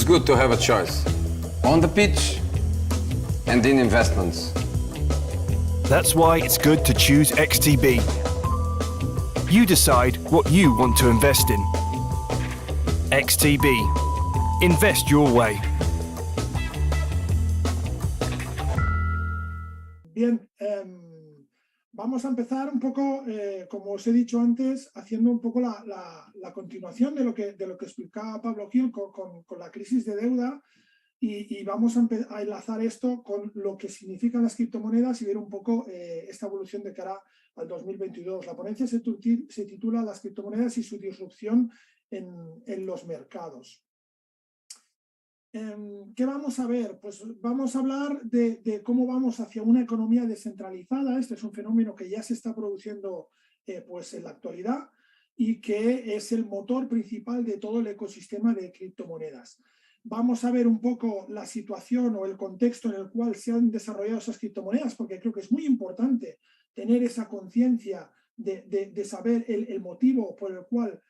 good to have a choice. On the pitch and in investments. That's why it's good to choose XTB. You decide what you want to invest in. XTB. Invest your way. Bien, vamos a empezar un poco, como os he dicho antes, haciendo un poco la continuación de lo que explicaba Pablo Gil con la crisis de deuda y vamos a enlazar esto con lo que significan las criptomonedas y ver un poco esta evolución de cara al 2022. La ponencia se titula Las criptomonedas y su disrupción en los mercados. ¿Qué vamos a ver? Pues vamos a hablar de cómo vamos hacia una economía descentralizada. Este es un fenómeno que ya se está produciendo pues en la actualidad y que es el motor principal de todo el ecosistema de criptomonedas. Vamos a ver un poco la situación o el contexto en el cual se han desarrollado esas criptomonedas, porque creo que es muy importante tener esa conciencia de saber el motivo por el cual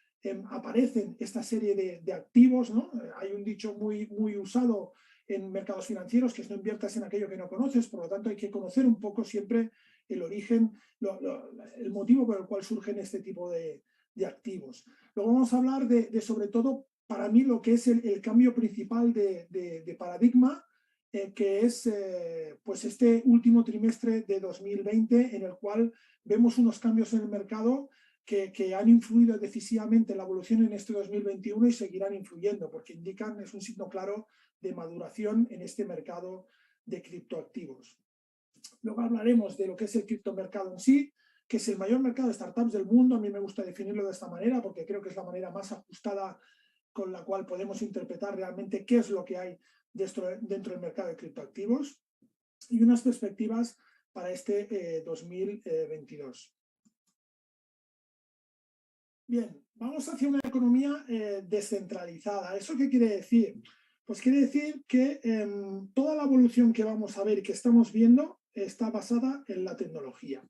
aparecen esta serie de activos, ¿no? Hay un dicho muy usado en mercados financieros que es no inviertas en aquello que no conoces, por lo tanto hay que conocer un poco siempre el origen, el motivo por el cual surgen este tipo de activos. Luego vamos a hablar de sobre todo, para mí, lo que es el cambio principal de paradigma, que es pues este último trimestre de 2020 en el cual vemos unos cambios en el mercado que han influido decisivamente en la evolución en este 2021 y seguirán influyendo, porque indican, es un signo claro de maduración en este mercado de criptoactivos. Luego hablaremos de lo que es el criptomercado en sí, que es el mayor mercado de startups del mundo. A mí me gusta definirlo de esta manera porque creo que es la manera más ajustada con la cual podemos interpretar realmente qué es lo que hay dentro del mercado de criptoactivos y unas perspectivas para este 2022. Bien, vamos hacia una economía descentralizada. ¿Eso qué quiere decir? Pues quiere decir que toda la evolución que vamos a ver y que estamos viendo está basada en la tecnología.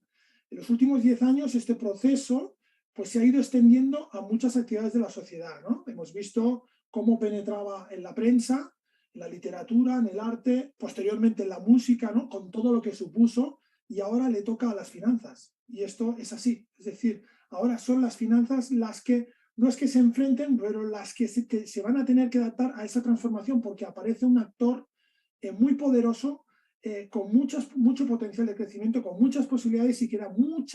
En los últimos 10 años este proceso pues, se ha ido extendiendo a muchas actividades de la sociedad, ¿no? Hemos visto cómo penetraba en la prensa, en la literatura, en el arte, posteriormente en la música, ¿no? Con todo lo que supuso, y ahora le toca a las finanzas. Y esto es así, es decir, ahora son las finanzas las que, no es que se enfrenten, pero las que se van a tener que adaptar a esa transformación porque aparece un actor muy poderoso, con mucho potencial de crecimiento, con muchas posibilidades y que da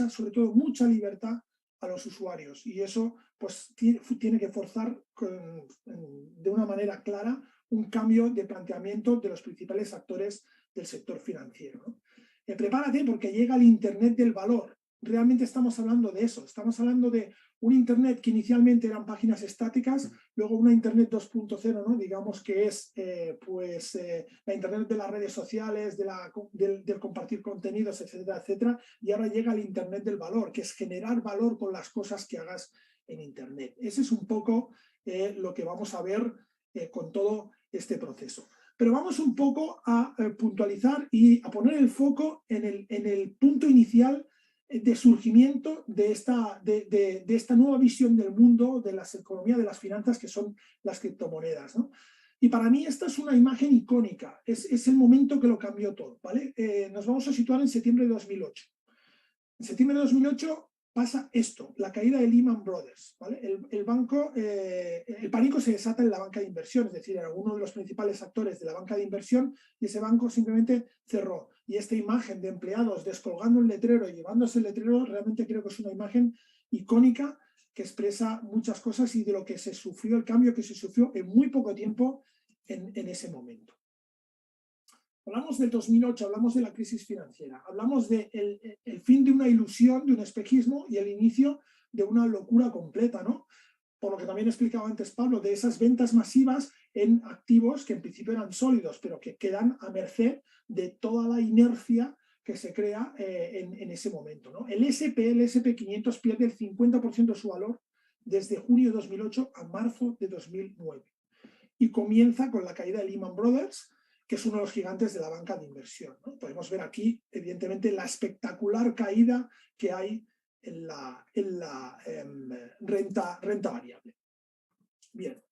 sobre todo mucha libertad a los usuarios. Y eso pues tiene que forzar de una manera clara un cambio de planteamiento de los principales actores del sector financiero, ¿no? Prepárate porque llega el Internet del valor. Realmente estamos hablando de eso, estamos hablando de un Internet que inicialmente eran páginas estáticas, luego una Internet 2.0, ¿no? Digamos que es la Internet de las redes sociales, del compartir contenidos, etcétera, etcétera, y ahora llega el Internet del valor, que es generar valor con las cosas que hagas en Internet. Ese es un poco lo que vamos a ver con todo este proceso. Pero vamos un poco a puntualizar y a poner el foco en el punto inicial de surgimiento de esta nueva visión del mundo, de la economía, de las finanzas, que son las criptomonedas, ¿no? Y para mí esta es una imagen icónica, es el momento que lo cambió todo, ¿vale? Nos vamos a situar en septiembre de 2008. En septiembre de 2008 pasa esto, la caída de Lehman Brothers, ¿vale? El pánico se desata en la banca de inversión, es decir, era uno de los principales actores de la banca de inversión y ese banco simplemente cerró. Y esta imagen de empleados descolgando el letrero y llevándose el letrero realmente creo que es una imagen icónica que expresa muchas cosas y de lo que se sufrió, el cambio que se sufrió en muy poco tiempo en ese momento. Hablamos del 2008, hablamos de la crisis financiera, hablamos del fin de una ilusión, de un espejismo y el inicio de una locura completa, ¿no? Por lo que también explicaba antes Pablo, de esas ventas masivas en activos que en principio eran sólidos, pero que quedan a merced de toda la inercia que se crea en ese momento, ¿no? El SP500 pierde el 50% de su valor desde junio de 2008 a marzo de 2009 y comienza con la caída de Lehman Brothers, que es uno de los gigantes de la banca de inversión, ¿no? Podemos ver aquí, evidentemente, la espectacular caída que hay en la renta variable. Bien.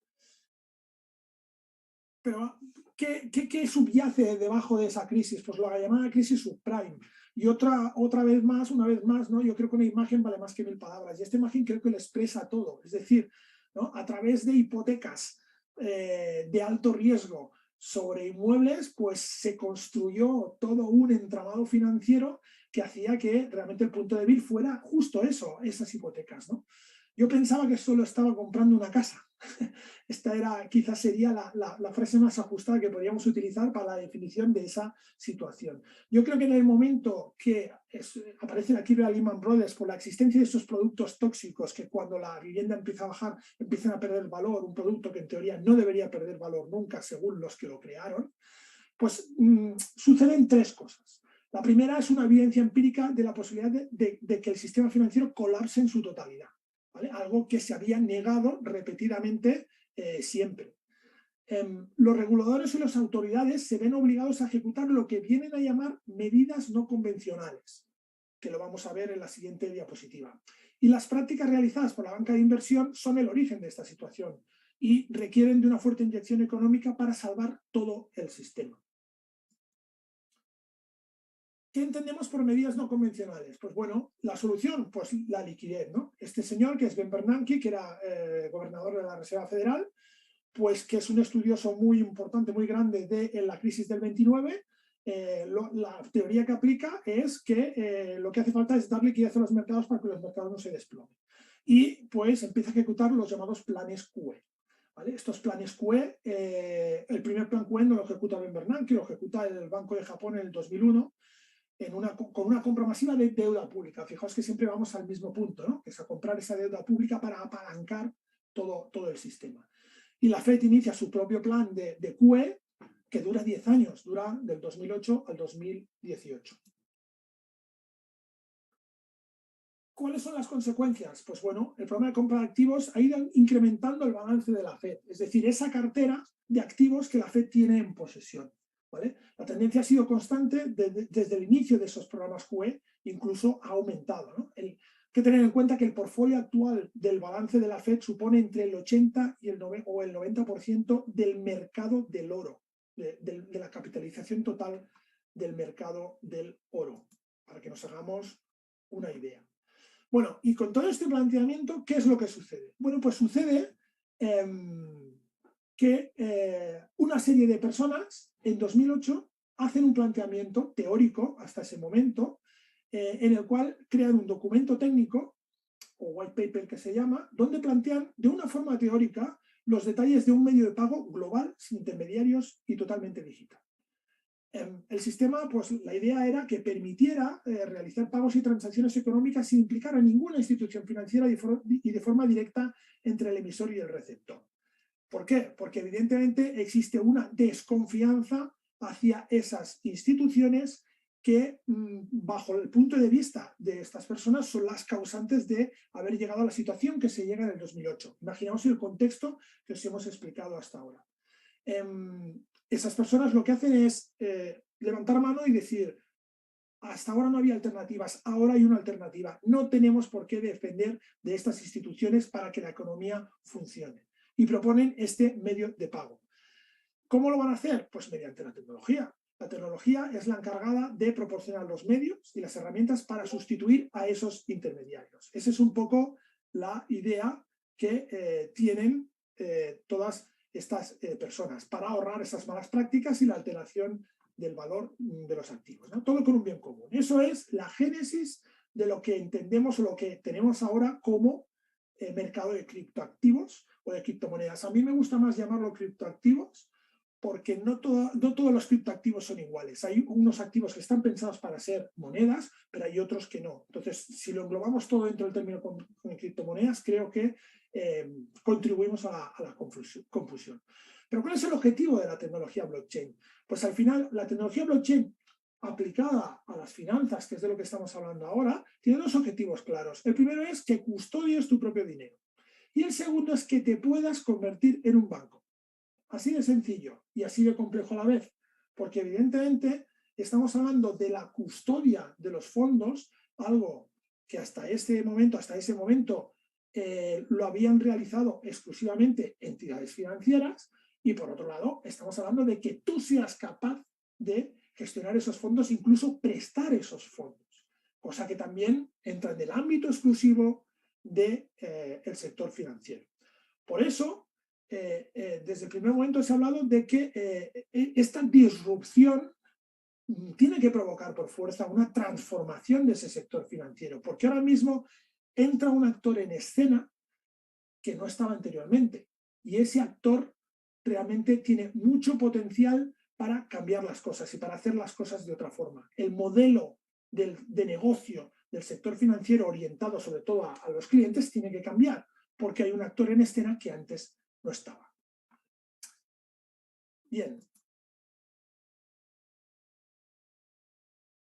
Pero, ¿qué subyace debajo de esa crisis? Pues la llamada crisis subprime. Y una vez más, ¿no? Yo creo que una imagen vale más que 1000 palabras. Y esta imagen creo que lo expresa todo. Es decir, ¿no? A través de hipotecas de alto riesgo sobre inmuebles, pues se construyó todo un entramado financiero que hacía que realmente el punto débil fuera justo eso, esas hipotecas, ¿no? Yo pensaba que solo estaba comprando una casa. Esta quizás sería la frase más ajustada que podríamos utilizar para la definición de esa situación. Yo creo que en el momento que aparece la quiebra de Lehman Brothers por la existencia de estos productos tóxicos que cuando la vivienda empieza a bajar empiezan a perder valor, un producto que en teoría no debería perder valor nunca según los que lo crearon, pues suceden tres cosas. La primera es una evidencia empírica de la posibilidad de que el sistema financiero colapse en su totalidad, ¿vale? Algo que se había negado repetidamente siempre. Los reguladores y las autoridades se ven obligados a ejecutar lo que vienen a llamar medidas no convencionales, que lo vamos a ver en la siguiente diapositiva. Y las prácticas realizadas por la banca de inversión son el origen de esta situación y requieren de una fuerte inyección económica para salvar todo el sistema. ¿Qué entendemos por medidas no convencionales? Pues bueno, la solución, pues la liquidez, ¿no? Este señor, que es Ben Bernanke, que era gobernador de la Reserva Federal, pues que es un estudioso muy importante, muy grande de la crisis del 29, la teoría que aplica es que lo que hace falta es dar liquidez a los mercados para que los mercados no se desplomen. Y pues empieza a ejecutar los llamados planes QE. ¿Vale? Estos planes QE, el primer plan QE no lo ejecuta Ben Bernanke, lo ejecuta el Banco de Japón en el 2001, con una compra masiva de deuda pública. Fijaos que siempre vamos al mismo punto, ¿no? Que es a comprar esa deuda pública para apalancar todo el sistema. Y la FED inicia su propio plan de QE que dura 10 años, dura del 2008 al 2018. ¿Cuáles son las consecuencias? Pues bueno, el programa de compra de activos ha ido incrementando el balance de la FED, es decir, esa cartera de activos que la FED tiene en posesión. ¿Vale? La tendencia ha sido constante desde el inicio de esos programas QE, incluso ha aumentado, ¿no? Hay que tener en cuenta que el portfolio actual del balance de la FED supone entre el 80 y el 90% del mercado del oro, de la capitalización total del mercado del oro, para que nos hagamos una idea. Bueno, y con todo este planteamiento, ¿qué es lo que sucede? Bueno, pues sucede que una serie de personas en 2008 hacen un planteamiento teórico hasta ese momento en el cual crean un documento técnico o white paper que se llama, donde plantean de una forma teórica los detalles de un medio de pago global, sin intermediarios y totalmente digital. El sistema, pues la idea era que permitiera realizar pagos y transacciones económicas sin implicar a ninguna institución financiera y de forma directa entre el emisor y el receptor. ¿Por qué? Porque evidentemente existe una desconfianza hacia esas instituciones que, bajo el punto de vista de estas personas, son las causantes de haber llegado a la situación que se llega en el 2008. Imaginaos el contexto que os hemos explicado hasta ahora. Esas personas lo que hacen es levantar mano y decir, hasta ahora no había alternativas, ahora hay una alternativa. No tenemos por qué depender de estas instituciones para que la economía funcione. Y proponen este medio de pago. ¿Cómo lo van a hacer? Pues mediante la tecnología. La tecnología es la encargada de proporcionar los medios y las herramientas para sustituir a esos intermediarios. Esa es un poco la idea que tienen todas estas personas para ahorrar esas malas prácticas y la alteración del valor de los activos, ¿no? Todo con un bien común. Eso es la génesis de lo que entendemos o lo que tenemos ahora como mercado de criptoactivos o de criptomonedas. A mí me gusta más llamarlo criptoactivos porque no todos los criptoactivos son iguales. Hay unos activos que están pensados para ser monedas, pero hay otros que no. Entonces, si lo englobamos todo dentro del término con criptomonedas, creo que contribuimos a la confusión. Pero ¿cuál es el objetivo de la tecnología blockchain? Pues al final, la tecnología blockchain aplicada a las finanzas, que es de lo que estamos hablando ahora, tiene dos objetivos claros. El primero es que custodies tu propio dinero. Y el segundo es que te puedas convertir en un banco. Así de sencillo y así de complejo a la vez. Porque evidentemente estamos hablando de la custodia de los fondos, algo que hasta ese momento lo habían realizado exclusivamente entidades financieras, Y por otro lado, estamos hablando de que tú seas capaz de gestionar esos fondos, incluso prestar esos fondos, cosa que también entra en el ámbito exclusivo del sector financiero. Por eso, desde el primer momento se ha hablado de que esta disrupción tiene que provocar por fuerza una transformación de ese sector financiero, porque ahora mismo entra un actor en escena que no estaba anteriormente, y ese actor realmente tiene mucho potencial para cambiar las cosas y para hacer las cosas de otra forma. El modelo de negocio del sector financiero orientado sobre todo a los clientes tiene que cambiar, porque hay un actor en escena que antes no estaba. Bien.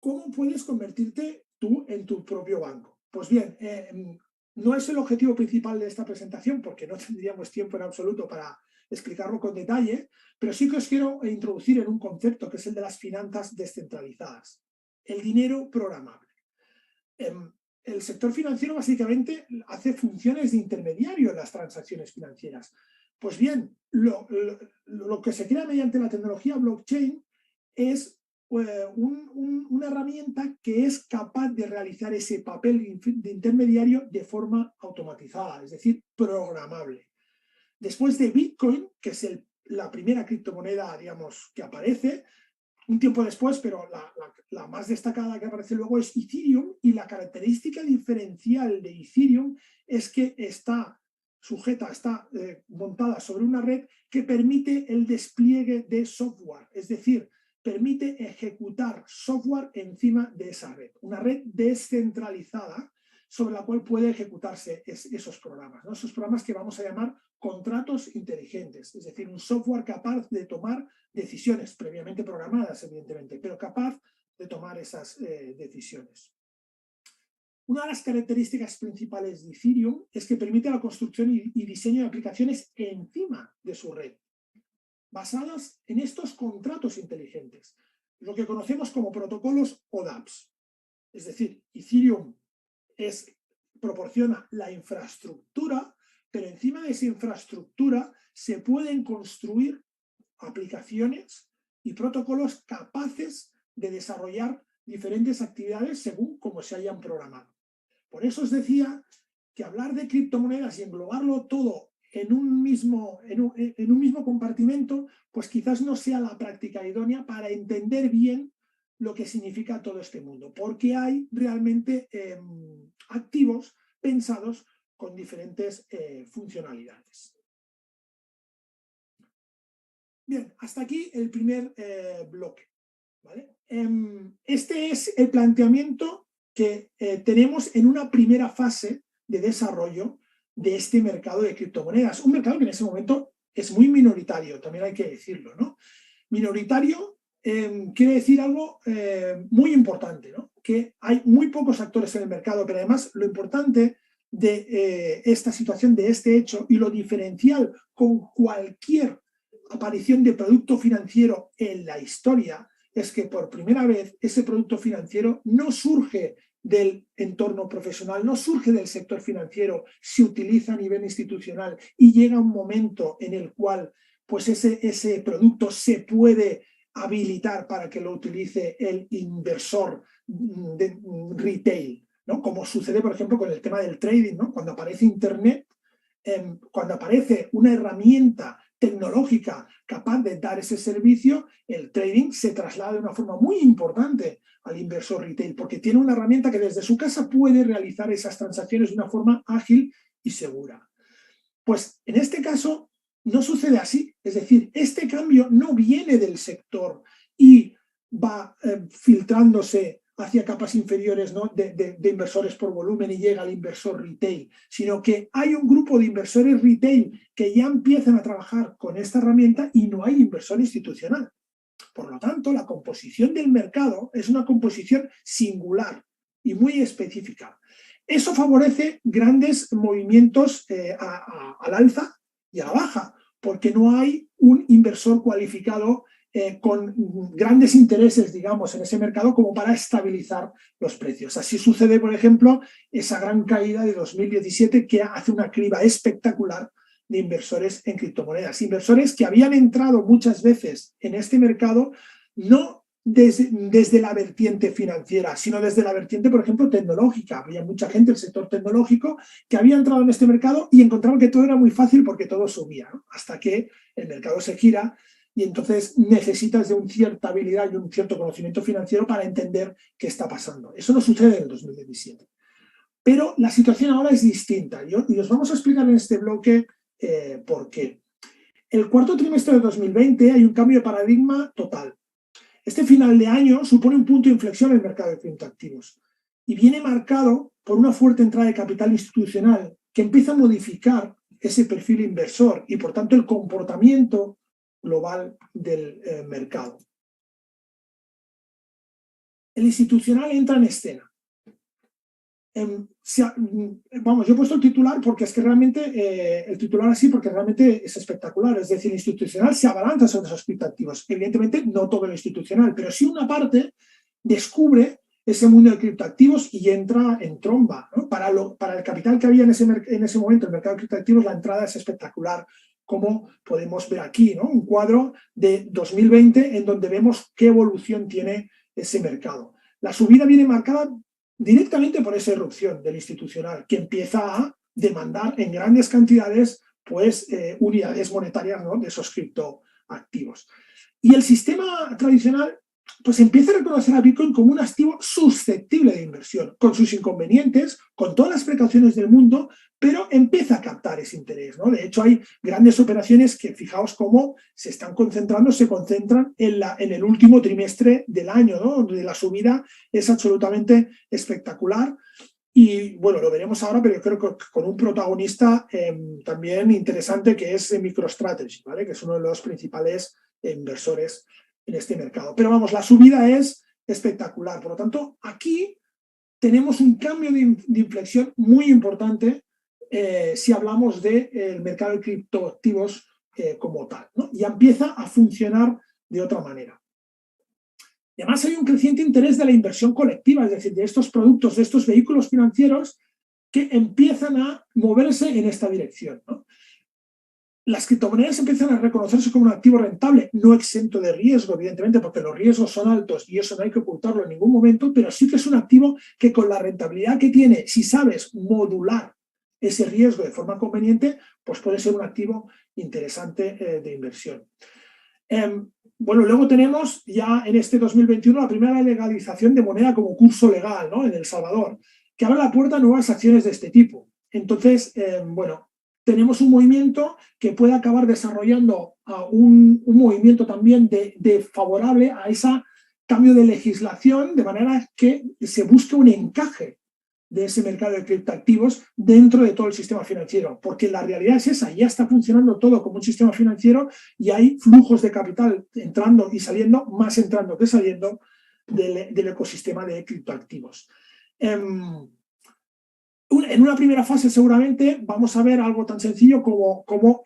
¿Cómo puedes convertirte tú en tu propio banco? Pues bien, no es el objetivo principal de esta presentación porque no tendríamos tiempo en absoluto para explicarlo con detalle, pero sí que os quiero introducir en un concepto que es el de las finanzas descentralizadas, el dinero programable. El sector financiero básicamente hace funciones de intermediario en las transacciones financieras. Pues bien, lo que se crea mediante la tecnología blockchain es una herramienta que es capaz de realizar ese papel de intermediario de forma automatizada, es decir, programable. Después de Bitcoin, que es la primera criptomoneda, digamos, que aparece, un tiempo después, pero la más destacada que aparece luego es Ethereum, y la característica diferencial de Ethereum es que está montada sobre una red que permite el despliegue de software, es decir, permite ejecutar software encima de esa red, una red descentralizada sobre la cual puede ejecutarse esos programas, ¿no? Esos programas que vamos a llamar contratos inteligentes, es decir, un software capaz de tomar decisiones previamente programadas, evidentemente, pero capaz de tomar esas decisiones. Una de las características principales de Ethereum es que permite la construcción y diseño de aplicaciones encima de su red, basadas en estos contratos inteligentes, lo que conocemos como protocolos o dApps. Es decir, Ethereum proporciona la infraestructura, pero encima de esa infraestructura se pueden construir aplicaciones y protocolos capaces de desarrollar diferentes actividades según como se hayan programado. Por eso os decía que hablar de criptomonedas y englobarlo todo en un mismo compartimento, pues quizás no sea la práctica idónea para entender bien lo que significa todo este mundo, porque hay realmente activos pensados con diferentes funcionalidades. Bien, hasta aquí el primer bloque, ¿vale? Este es el planteamiento que tenemos en una primera fase de desarrollo de este mercado de criptomonedas, un mercado que en ese momento es muy minoritario, también hay que decirlo, ¿no? Minoritario quiere decir algo muy importante, ¿no? Que hay muy pocos actores en el mercado, pero además lo importante de esta situación, de este hecho, y lo diferencial con cualquier aparición de producto financiero en la historia, es que por primera vez ese producto financiero no surge del entorno profesional, no surge del sector financiero, se utiliza a nivel institucional y llega un momento en el cual pues ese producto se puede habilitar para que lo utilice el inversor de retail, ¿no? Como sucede, por ejemplo, con el tema del trading, ¿no? Cuando aparece Internet, cuando aparece una herramienta tecnológica capaz de dar ese servicio, el trading se traslada de una forma muy importante al inversor retail, porque tiene una herramienta que desde su casa puede realizar esas transacciones de una forma ágil y segura. Pues en este caso no sucede así, es decir, este cambio no viene del sector y va filtrándose hacia capas inferiores, ¿no? de inversores por volumen y llega al inversor retail, sino que hay un grupo de inversores retail que ya empiezan a trabajar con esta herramienta y no hay inversor institucional. Por lo tanto, la composición del mercado es una composición singular y muy específica. Eso favorece grandes movimientos al alza y a la baja, porque no hay un inversor cualificado con grandes intereses, digamos, en ese mercado como para estabilizar los precios. Así sucede, por ejemplo, esa gran caída de 2017 que hace una criba espectacular de inversores en criptomonedas. Inversores que habían entrado muchas veces en este mercado no desde la vertiente financiera, sino desde la vertiente, por ejemplo, tecnológica. Había mucha gente del sector tecnológico que había entrado en este mercado y encontraban que todo era muy fácil porque todo subía, ¿no? Hasta que el mercado se gira y entonces necesitas de una cierta habilidad y un cierto conocimiento financiero para entender qué está pasando. Eso no sucede en el 2017. Pero la situación ahora es distinta y os vamos a explicar en este bloque por qué. El cuarto trimestre de 2020 hay un cambio de paradigma total. Este final de año supone un punto de inflexión en el mercado de criptoactivos y viene marcado por una fuerte entrada de capital institucional que empieza a modificar ese perfil inversor y, por tanto, el comportamiento global del mercado. El institucional entra en escena. Vamos, yo he puesto el titular porque es que realmente, el titular así porque realmente es espectacular, es decir, el institucional se abalanza sobre esos criptoactivos. Evidentemente no todo lo institucional, pero sí una parte descubre ese mundo de criptoactivos y entra en tromba, ¿no? Para el capital que había en ese momento en el mercado de criptoactivos, la entrada es espectacular, como podemos ver aquí, ¿no? Un cuadro de 2020 en donde vemos qué evolución tiene ese mercado. La subida viene marcada directamente por esa irrupción del institucional, que empieza a demandar en grandes cantidades pues, unidades monetarias, ¿no? De esos criptoactivos. Y el sistema tradicional pues empieza a reconocer a Bitcoin como un activo susceptible de inversión, con sus inconvenientes, con todas las precauciones del mundo, pero empieza a captar ese interés, ¿no? De hecho, hay grandes operaciones que, fijaos cómo se concentran en el último trimestre del año, ¿no? Donde la subida es absolutamente espectacular. Y bueno, lo veremos ahora, pero yo creo que con un protagonista también interesante que es MicroStrategy, ¿vale? Que es uno de los principales inversores en este mercado. Pero vamos, la subida es espectacular. Por lo tanto, aquí tenemos un cambio de inflexión muy importante si hablamos del mercado de criptoactivos como tal, ¿no? Ya empieza a funcionar de otra manera. Y además hay un creciente interés de la inversión colectiva, es decir, de estos productos, de estos vehículos financieros que empiezan a moverse en esta dirección, ¿no? Las criptomonedas empiezan a reconocerse como un activo rentable, no exento de riesgo, evidentemente, porque los riesgos son altos y eso no hay que ocultarlo en ningún momento, pero sí que es un activo que con la rentabilidad que tiene, si sabes modular ese riesgo de forma conveniente, pues puede ser un activo interesante de inversión. Bueno, luego tenemos ya en este 2021 la primera legalización de moneda como curso legal, ¿no? En El Salvador, que abre la puerta a nuevas acciones de este tipo. Entonces, bueno, tenemos un movimiento que puede acabar desarrollando un movimiento también de favorable a ese cambio de legislación, de manera que se busque un encaje de ese mercado de criptoactivos dentro de todo el sistema financiero, porque la realidad es esa, ya está funcionando todo como un sistema financiero y hay flujos de capital entrando y saliendo, más entrando que saliendo del ecosistema de criptoactivos. En una primera fase seguramente vamos a ver algo tan sencillo como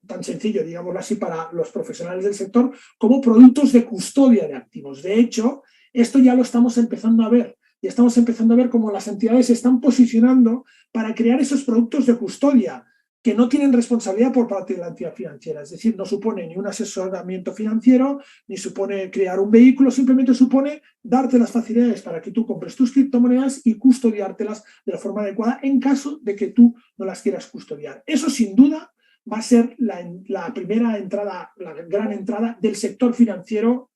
tan sencillo, digámoslo así, para los profesionales del sector, como productos de custodia de activos. De hecho, esto ya lo estamos empezando a ver. Y estamos empezando a ver cómo las entidades se están posicionando para crear esos productos de custodia que no tienen responsabilidad por parte de la entidad financiera. Es decir, no supone ni un asesoramiento financiero, ni supone crear un vehículo, simplemente supone darte las facilidades para que tú compres tus criptomonedas y custodiártelas de la forma adecuada en caso de que tú no las quieras custodiar. Eso sin duda va a ser la primera entrada, la gran entrada del sector financiero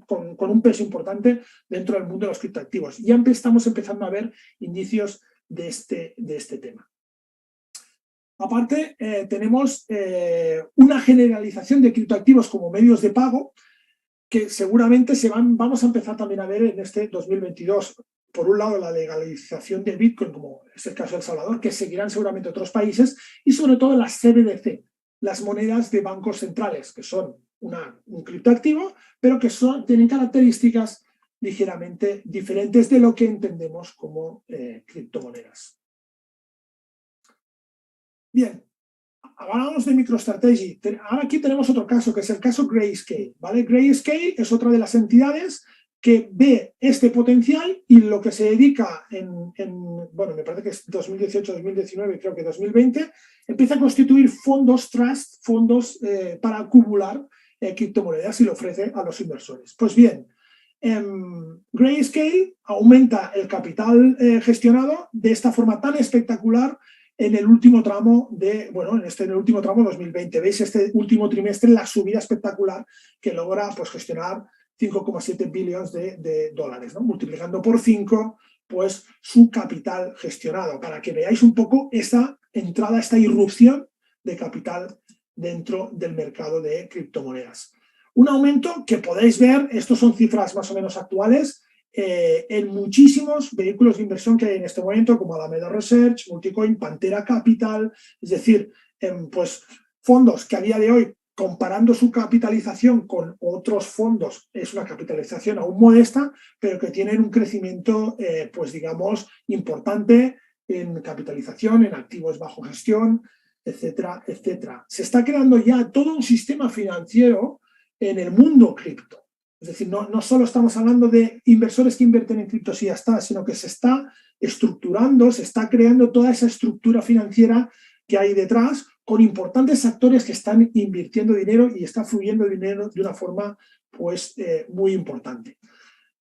con un peso importante dentro del mundo de los criptoactivos. Ya estamos empezando a ver indicios de este tema. Aparte, tenemos una generalización de criptoactivos como medios de pago que seguramente vamos a empezar también a ver en este 2022. Por un lado, la legalización del Bitcoin, como es el caso de El Salvador, que seguirán seguramente otros países, y sobre todo las CBDC, las monedas de bancos centrales, que son un criptoactivo, pero que tienen características ligeramente diferentes de lo que entendemos como criptomonedas. Bien, hablamos de MicroStrategy. Ahora aquí tenemos otro caso, que es el caso Grayscale, ¿vale? Grayscale es otra de las entidades que ve este potencial y lo que se dedica bueno, me parece que es 2018, 2019, creo que 2020, empieza a constituir fondos trust, fondos para acumular criptomonedas y lo ofrece a los inversores. Pues bien, Grayscale aumenta el capital gestionado de esta forma tan espectacular en el último tramo en el último tramo 2020. Veis este último trimestre la subida espectacular que logra pues, gestionar 5,7 billones de dólares, ¿no? Multiplicando por 5 pues, su capital gestionado, para que veáis un poco esta entrada, esta irrupción de capital dentro del mercado de criptomonedas. Un aumento que podéis ver, estos son cifras más o menos actuales, en muchísimos vehículos de inversión que hay en este momento, como Alameda Research, Multicoin, Pantera Capital, es decir, pues fondos que a día de hoy, comparando su capitalización con otros fondos, es una capitalización aún modesta, pero que tienen un crecimiento, pues digamos, importante en capitalización, en activos bajo gestión, etcétera, etcétera. Se está creando ya todo un sistema financiero en el mundo cripto. Es decir, no solo estamos hablando de inversores que invierten en criptos y ya está, sino que se está estructurando, se está creando toda esa estructura financiera que hay detrás, con importantes actores que están invirtiendo dinero y está fluyendo dinero de una forma pues, muy importante.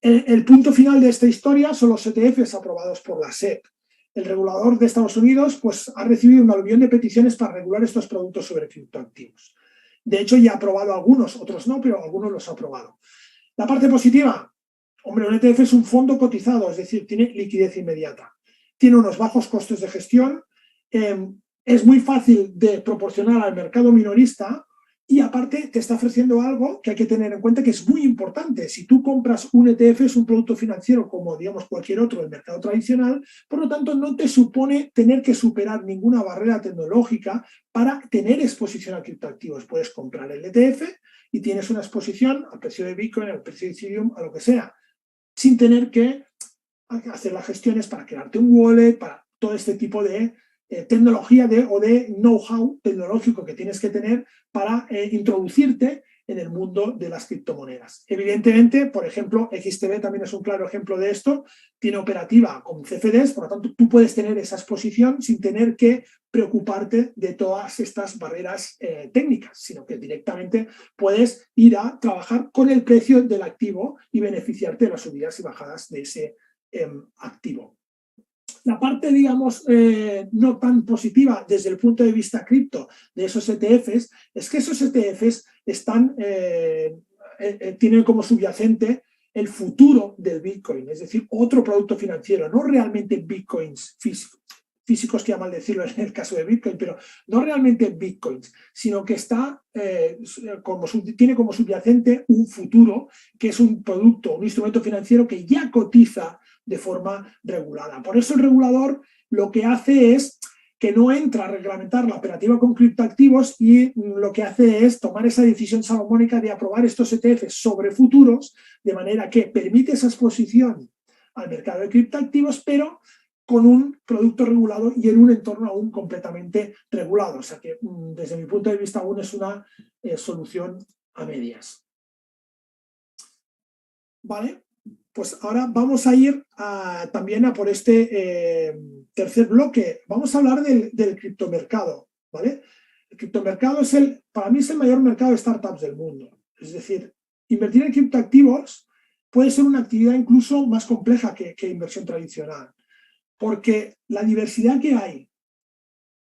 El punto final de esta historia son los ETFs aprobados por la SEC. El regulador de Estados Unidos pues, ha recibido un aluvión de peticiones para regular estos productos sobre criptoactivos. De hecho, ya ha aprobado algunos, otros no, pero algunos los ha aprobado. La parte positiva, hombre, un ETF es un fondo cotizado, es decir, tiene liquidez inmediata. Tiene unos bajos costes de gestión, es muy fácil de proporcionar al mercado minorista y aparte te está ofreciendo algo que hay que tener en cuenta que es muy importante. Si tú compras un ETF, es un producto financiero como, digamos, cualquier otro del mercado tradicional, por lo tanto, no te supone tener que superar ninguna barrera tecnológica para tener exposición a criptoactivos. Puedes comprar el ETF y tienes una exposición al precio de Bitcoin, al precio de Ethereum, a lo que sea, sin tener que hacer las gestiones para crearte un wallet, para todo este tipo de tecnología o de know-how tecnológico que tienes que tener para introducirte en el mundo de las criptomonedas. Evidentemente, por ejemplo, XTB también es un claro ejemplo de esto, tiene operativa con CFDs, por lo tanto, tú puedes tener esa exposición sin tener que preocuparte de todas estas barreras técnicas, sino que directamente puedes ir a trabajar con el precio del activo y beneficiarte de las subidas y bajadas de ese activo. La parte, digamos, no tan positiva desde el punto de vista cripto de esos ETFs es que esos ETFs tienen como subyacente el futuro del Bitcoin, es decir, otro producto financiero, no realmente Bitcoins físicos que llaman decirlo en el caso de Bitcoin, pero no realmente Bitcoins, sino que tiene como subyacente un futuro que es un producto, un instrumento financiero que ya cotiza de forma regulada. Por eso el regulador lo que hace es que no entra a reglamentar la operativa con criptoactivos y lo que hace es tomar esa decisión salomónica de aprobar estos ETFs sobre futuros, de manera que permite esa exposición al mercado de criptoactivos, pero con un producto regulado y en un entorno aún completamente regulado. O sea que desde mi punto de vista aún es una solución a medias. ¿Vale? Pues ahora vamos a ir también a por este tercer bloque. Vamos a hablar del criptomercado, ¿vale? El criptomercado para mí es el mayor mercado de startups del mundo. Es decir, invertir en criptoactivos puede ser una actividad incluso más compleja que inversión tradicional, porque la diversidad que hay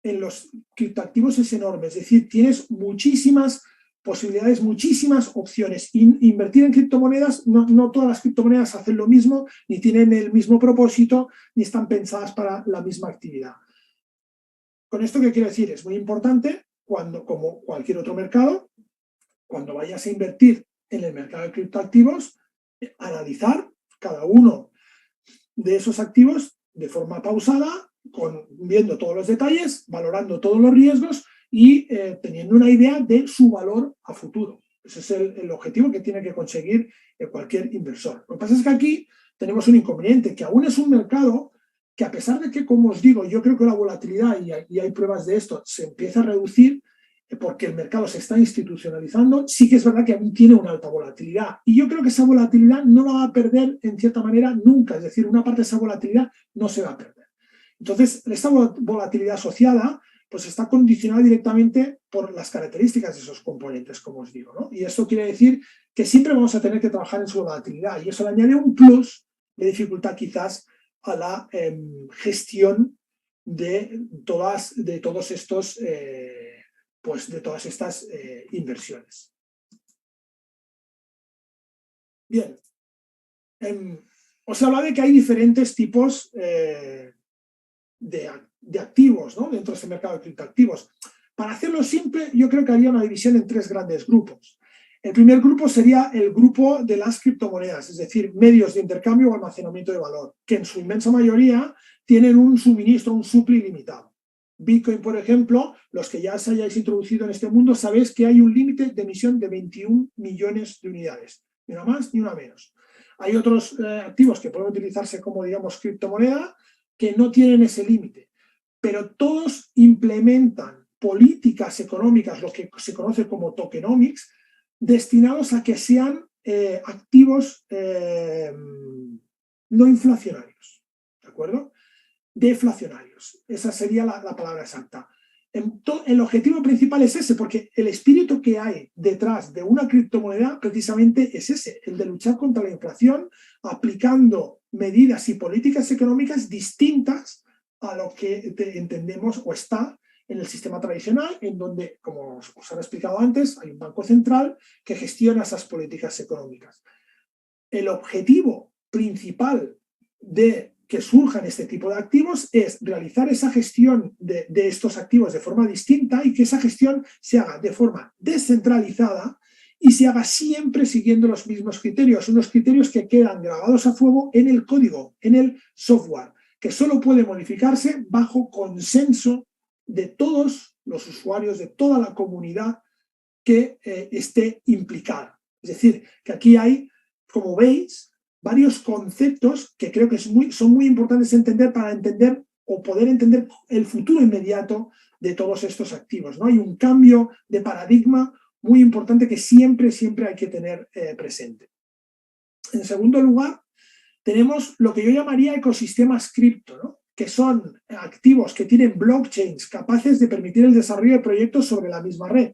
en los criptoactivos es enorme. Es decir, tienes muchísimas posibilidades, muchísimas opciones. Invertir en criptomonedas, no todas las criptomonedas hacen lo mismo, ni tienen el mismo propósito, ni están pensadas para la misma actividad. Con esto, ¿qué quiero decir? Es muy importante, como cualquier otro mercado, cuando vayas a invertir en el mercado de criptoactivos, analizar cada uno de esos activos de forma pausada, viendo todos los detalles, valorando todos los riesgos y teniendo una idea de su valor a futuro. Ese es el objetivo que tiene que conseguir cualquier inversor. Lo que pasa es que aquí tenemos un inconveniente, que aún es un mercado que, a pesar de que, como os digo, yo creo que la volatilidad, y hay pruebas de esto, se empieza a reducir, porque el mercado se está institucionalizando, sí que es verdad que aún tiene una alta volatilidad. Y yo creo que esa volatilidad no la va a perder, en cierta manera, nunca. Es decir, una parte de esa volatilidad no se va a perder. Entonces, esta volatilidad asociada pues está condicionada directamente por las características de esos componentes, como os digo, ¿no? Y esto quiere decir que siempre vamos a tener que trabajar en su volatilidad, y eso le añade un plus de dificultad quizás a la gestión de todos estos pues de todas estas inversiones. Bien, os he hablado de que hay diferentes tipos de activos, ¿no?, dentro de este mercado de criptoactivos. Para hacerlo simple, yo creo que haría una división en 3 grandes grupos. El primer grupo sería el grupo de las criptomonedas, es decir, medios de intercambio o almacenamiento de valor, que en su inmensa mayoría tienen un suministro, un supply limitado. Bitcoin, por ejemplo, los que ya os hayáis introducido en este mundo, sabéis que hay un límite de emisión de 21 millones de unidades, ni una más ni una menos. Hay otros activos que pueden utilizarse como, digamos, criptomoneda, que no tienen ese límite, pero todos implementan políticas económicas, lo que se conoce como tokenomics, destinados a que sean activos no inflacionarios, ¿de acuerdo? Deflacionarios, esa sería la palabra exacta. El objetivo principal es ese, porque el espíritu que hay detrás de una criptomoneda precisamente es ese, el de luchar contra la inflación, aplicando medidas y políticas económicas distintas a lo que entendemos o está en el sistema tradicional, en donde, como os he explicado antes, hay un banco central que gestiona esas políticas económicas. El objetivo principal de que surjan este tipo de activos es realizar esa gestión de estos activos de forma distinta, y que esa gestión se haga de forma descentralizada y se haga siempre siguiendo los mismos criterios, unos criterios que quedan grabados a fuego en el código, en el software, que solo puede modificarse bajo consenso de todos los usuarios, de toda la comunidad que esté implicada. Es decir, que aquí hay, como veis, varios conceptos que creo que son muy importantes entender para entender o poder entender el futuro inmediato de todos estos activos, ¿no? Hay un cambio de paradigma muy importante que siempre hay que tener presente. En segundo lugar, tenemos lo que yo llamaría ecosistemas cripto, ¿no?, que son activos que tienen blockchains capaces de permitir el desarrollo de proyectos sobre la misma red.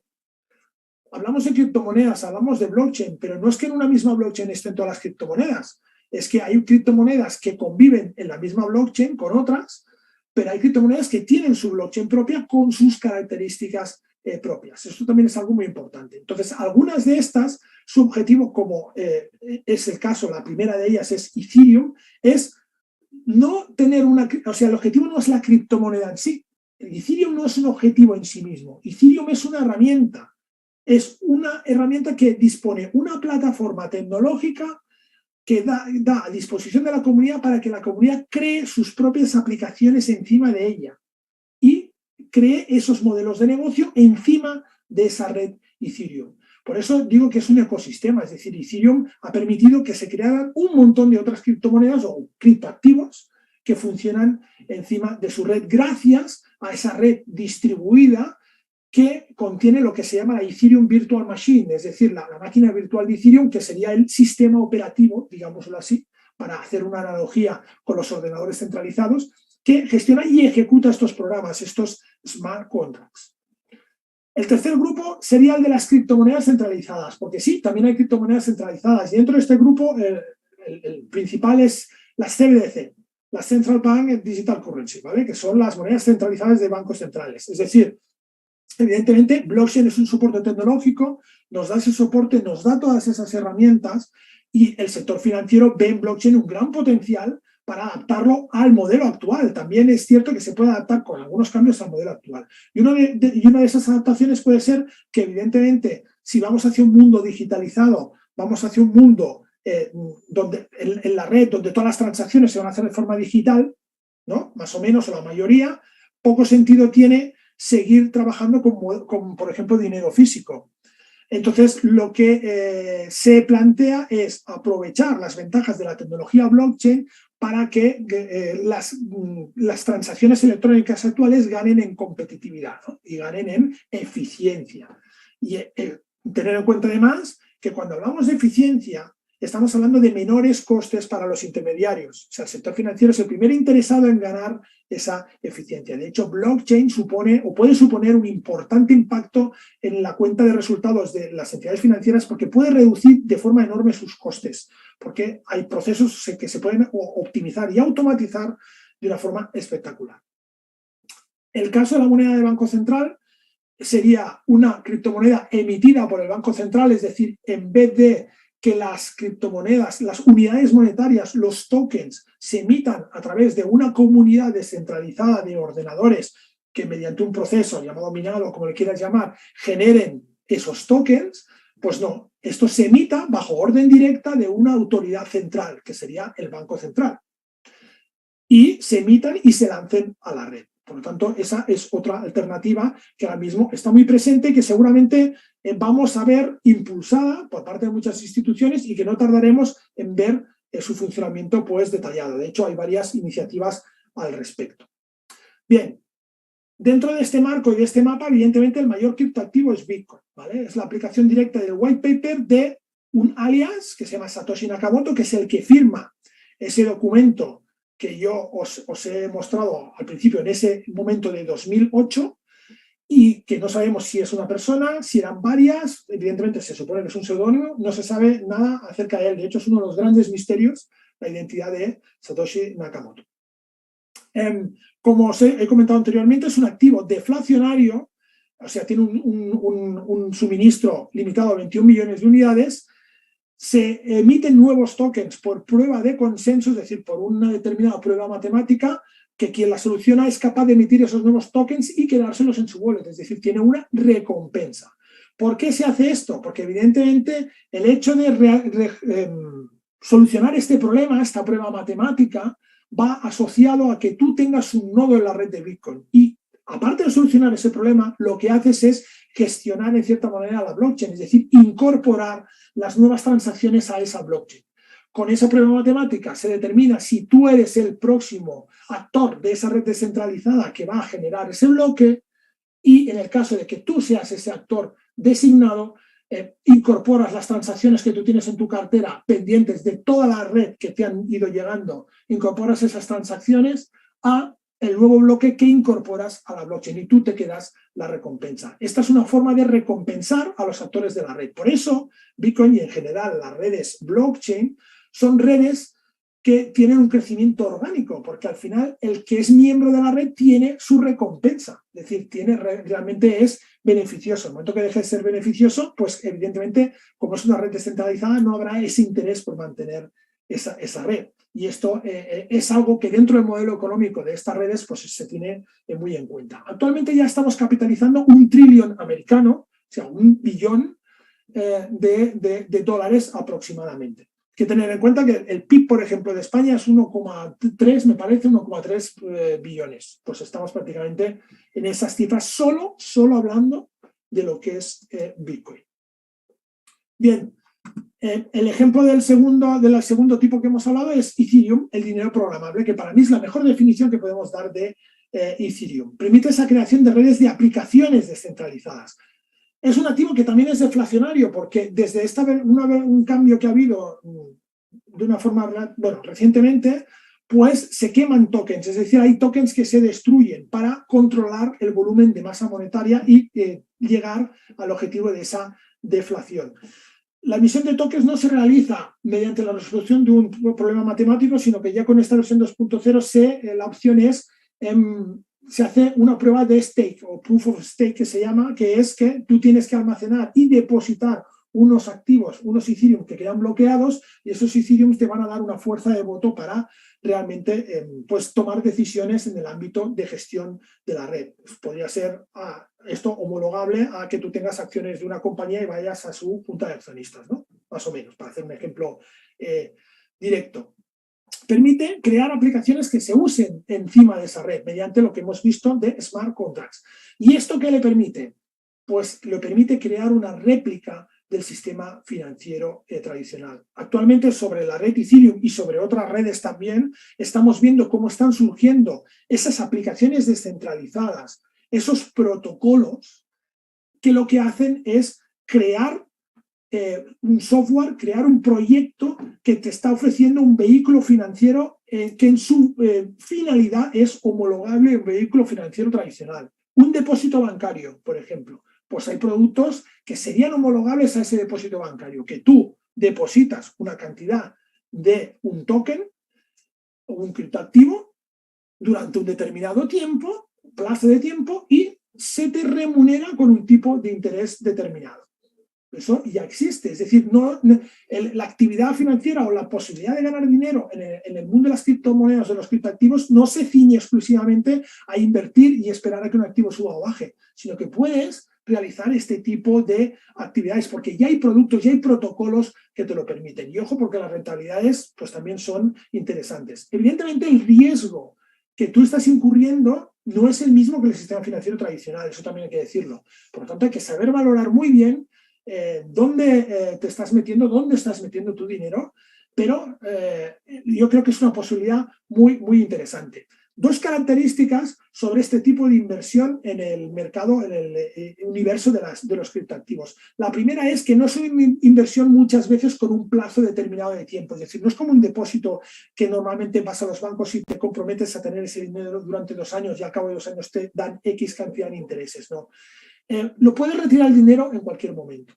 Hablamos de criptomonedas, hablamos de blockchain, pero no es que en una misma blockchain estén todas las criptomonedas, es que hay criptomonedas que conviven en la misma blockchain con otras, pero hay criptomonedas que tienen su blockchain propia con sus características propias. Esto también es algo muy importante. Entonces, algunas de estas, su objetivo, como es el caso, la primera de ellas es Ethereum, es no tener el objetivo no es la criptomoneda en sí. El Ethereum no es un objetivo en sí mismo. Ethereum es una herramienta. Es una herramienta que dispone una plataforma tecnológica que da a disposición de la comunidad para que la comunidad cree sus propias aplicaciones encima de ella y cree esos modelos de negocio encima de esa red Ethereum. Por eso digo que es un ecosistema, es decir, Ethereum ha permitido que se crearan un montón de otras criptomonedas o criptoactivos que funcionan encima de su red gracias a esa red distribuida que contiene lo que se llama la Ethereum Virtual Machine, es decir, la máquina virtual de Ethereum, que sería el sistema operativo, digámoslo así, para hacer una analogía con los ordenadores centralizados, que gestiona y ejecuta estos programas, estos smart contracts. El tercer grupo sería el de las criptomonedas centralizadas, porque sí, también hay criptomonedas centralizadas, y dentro de este grupo el principal es las CBDC, las Central Bank Digital Currency, ¿vale?, que son las monedas centralizadas de bancos centrales. Es decir, evidentemente, blockchain es un soporte tecnológico, nos da ese soporte, nos da todas esas herramientas, y el sector financiero ve en blockchain un gran potencial para adaptarlo al modelo actual. También es cierto que se puede adaptar con algunos cambios al modelo actual. Y una de esas adaptaciones puede ser que, evidentemente, si vamos hacia un mundo digitalizado, vamos hacia un mundo donde en la red, donde todas las transacciones se van a hacer de forma digital, ¿no?, más o menos, o la mayoría, poco sentido tiene seguir trabajando con, por ejemplo, dinero físico. Entonces, lo que se plantea es aprovechar las ventajas de la tecnología blockchain para que las transacciones electrónicas actuales ganen en competitividad, ¿no? Y ganen en eficiencia. Y tener en cuenta además que cuando hablamos de eficiencia estamos hablando de menores costes para los intermediarios. O sea, el sector financiero es el primer interesado en ganar esa eficiencia. De hecho, blockchain supone o puede suponer un importante impacto en la cuenta de resultados de las entidades financieras porque puede reducir de forma enorme sus costes, porque hay procesos que se pueden optimizar y automatizar de una forma espectacular. El caso de la moneda del Banco Central sería una criptomoneda emitida por el Banco Central, es decir, en vez de que las criptomonedas, las unidades monetarias, los tokens, se emitan a través de una comunidad descentralizada de ordenadores que mediante un proceso llamado minado, como le quieras llamar, generen esos tokens, pues no, esto se emita bajo orden directa de una autoridad central, que sería el Banco Central. Y se emitan y se lancen a la red. Por lo tanto, esa es otra alternativa que ahora mismo está muy presente y que seguramente vamos a ver impulsada por parte de muchas instituciones y que no tardaremos en ver su funcionamiento pues detallado. De hecho, hay varias iniciativas al respecto. Bien, dentro de este marco y de este mapa, evidentemente el mayor criptoactivo es Bitcoin, ¿vale? Es la aplicación directa del white paper de un alias que se llama Satoshi Nakamoto, que es el que firma ese documento que yo os he mostrado al principio en ese momento de 2008 y que no sabemos si es una persona, si eran varias, evidentemente se supone que es un seudónimo, no se sabe nada acerca de él. De hecho, es uno de los grandes misterios la identidad de Satoshi Nakamoto. Como os he comentado anteriormente, es un activo deflacionario, o sea, tiene un suministro limitado a 21 millones de unidades. Se emiten nuevos tokens por prueba de consenso, es decir, por una determinada prueba matemática, que quien la soluciona es capaz de emitir esos nuevos tokens y quedárselos en su wallet, es decir, tiene una recompensa. ¿Por qué se hace esto? Porque evidentemente el hecho de solucionar este problema, esta prueba matemática, va asociado a que tú tengas un nodo en la red de Bitcoin. Y aparte de solucionar ese problema, lo que haces es gestionar en cierta manera la blockchain, es decir, incorporar las nuevas transacciones a esa blockchain. Con esa prueba matemática se determina si tú eres el próximo actor de esa red descentralizada que va a generar ese bloque y en el caso de que tú seas ese actor designado, incorporas las transacciones que tú tienes en tu cartera pendientes de toda la red que te han ido llegando, incorporas esas transacciones a el nuevo bloque que incorporas a la blockchain y tú te quedas la recompensa. Esta es una forma de recompensar a los actores de la red. Por eso, Bitcoin y en general las redes blockchain son redes que tienen un crecimiento orgánico, porque al final el que es miembro de la red tiene su recompensa, es decir, realmente es beneficioso. En el momento que deje de ser beneficioso, pues evidentemente, como es una red descentralizada, no habrá ese interés por mantener esa red. Y esto es algo que dentro del modelo económico de estas redes pues se tiene muy en cuenta. Actualmente ya estamos capitalizando $1 trillón americano, o sea, 1 billón de dólares aproximadamente. Hay que tener en cuenta que el PIB, por ejemplo, de España es 1,3, me parece, 1,3 billones. Pues estamos prácticamente en esas cifras solo hablando de lo que es Bitcoin. Bien. El ejemplo del segundo tipo que hemos hablado es Ethereum, el dinero programable, que para mí es la mejor definición que podemos dar de Ethereum. Permite esa creación de redes de aplicaciones descentralizadas. Es un activo que también es deflacionario porque desde un cambio que ha habido de una forma, bueno, recientemente, pues se queman tokens, es decir, hay tokens que se destruyen para controlar el volumen de masa monetaria y llegar al objetivo de esa deflación. La emisión de tokens no se realiza mediante la resolución de un problema matemático, sino que ya con esta versión 2.0 la opción es, se hace una prueba de stake o proof of stake que se llama, que es que tú tienes que almacenar y depositar unos activos, unos Ethereum que quedan bloqueados y esos Ethereum te van a dar una fuerza de voto para realmente pues tomar decisiones en el ámbito de gestión de la red. Pues podría ser esto homologable a que tú tengas acciones de una compañía y vayas a su junta de accionistas, ¿no? Más o menos, para hacer un ejemplo directo. Permite crear aplicaciones que se usen encima de esa red mediante lo que hemos visto de smart contracts. ¿Y esto qué le permite? Pues le permite crear una réplica del sistema financiero tradicional. Actualmente sobre la red Ethereum y sobre otras redes también estamos viendo cómo están surgiendo esas aplicaciones descentralizadas, esos protocolos que lo que hacen es crear un software, crear un proyecto que te está ofreciendo un vehículo financiero que en su finalidad es homologable a un vehículo financiero tradicional. Un depósito bancario, por ejemplo. Pues hay productos que serían homologables a ese depósito bancario, que tú depositas una cantidad de un token o un criptoactivo durante un determinado tiempo, plazo de tiempo, y se te remunera con un tipo de interés determinado. Eso ya existe, es decir, la actividad financiera o la posibilidad de ganar dinero en el mundo de las criptomonedas o de los criptoactivos no se ciñe exclusivamente a invertir y esperar a que un activo suba o baje, sino que puedes realizar este tipo de actividades porque ya hay productos, ya hay protocolos que te lo permiten. Y ojo, porque las rentabilidades pues también son interesantes. Evidentemente el riesgo que tú estás incurriendo no es el mismo que el sistema financiero tradicional, eso también hay que decirlo. Por lo tanto, hay que saber valorar muy bien dónde te estás metiendo, dónde estás metiendo tu dinero, pero yo creo que es una posibilidad muy, muy interesante. Dos características sobre este tipo de inversión en el mercado, en el universo de los criptoactivos. La primera es que no es una inversión muchas veces con un plazo determinado de tiempo, es decir, no es como un depósito que normalmente vas a los bancos y te comprometes a tener ese dinero durante 2 años y al cabo de 2 años te dan X cantidad de intereses, no. Lo puedes retirar el dinero en cualquier momento.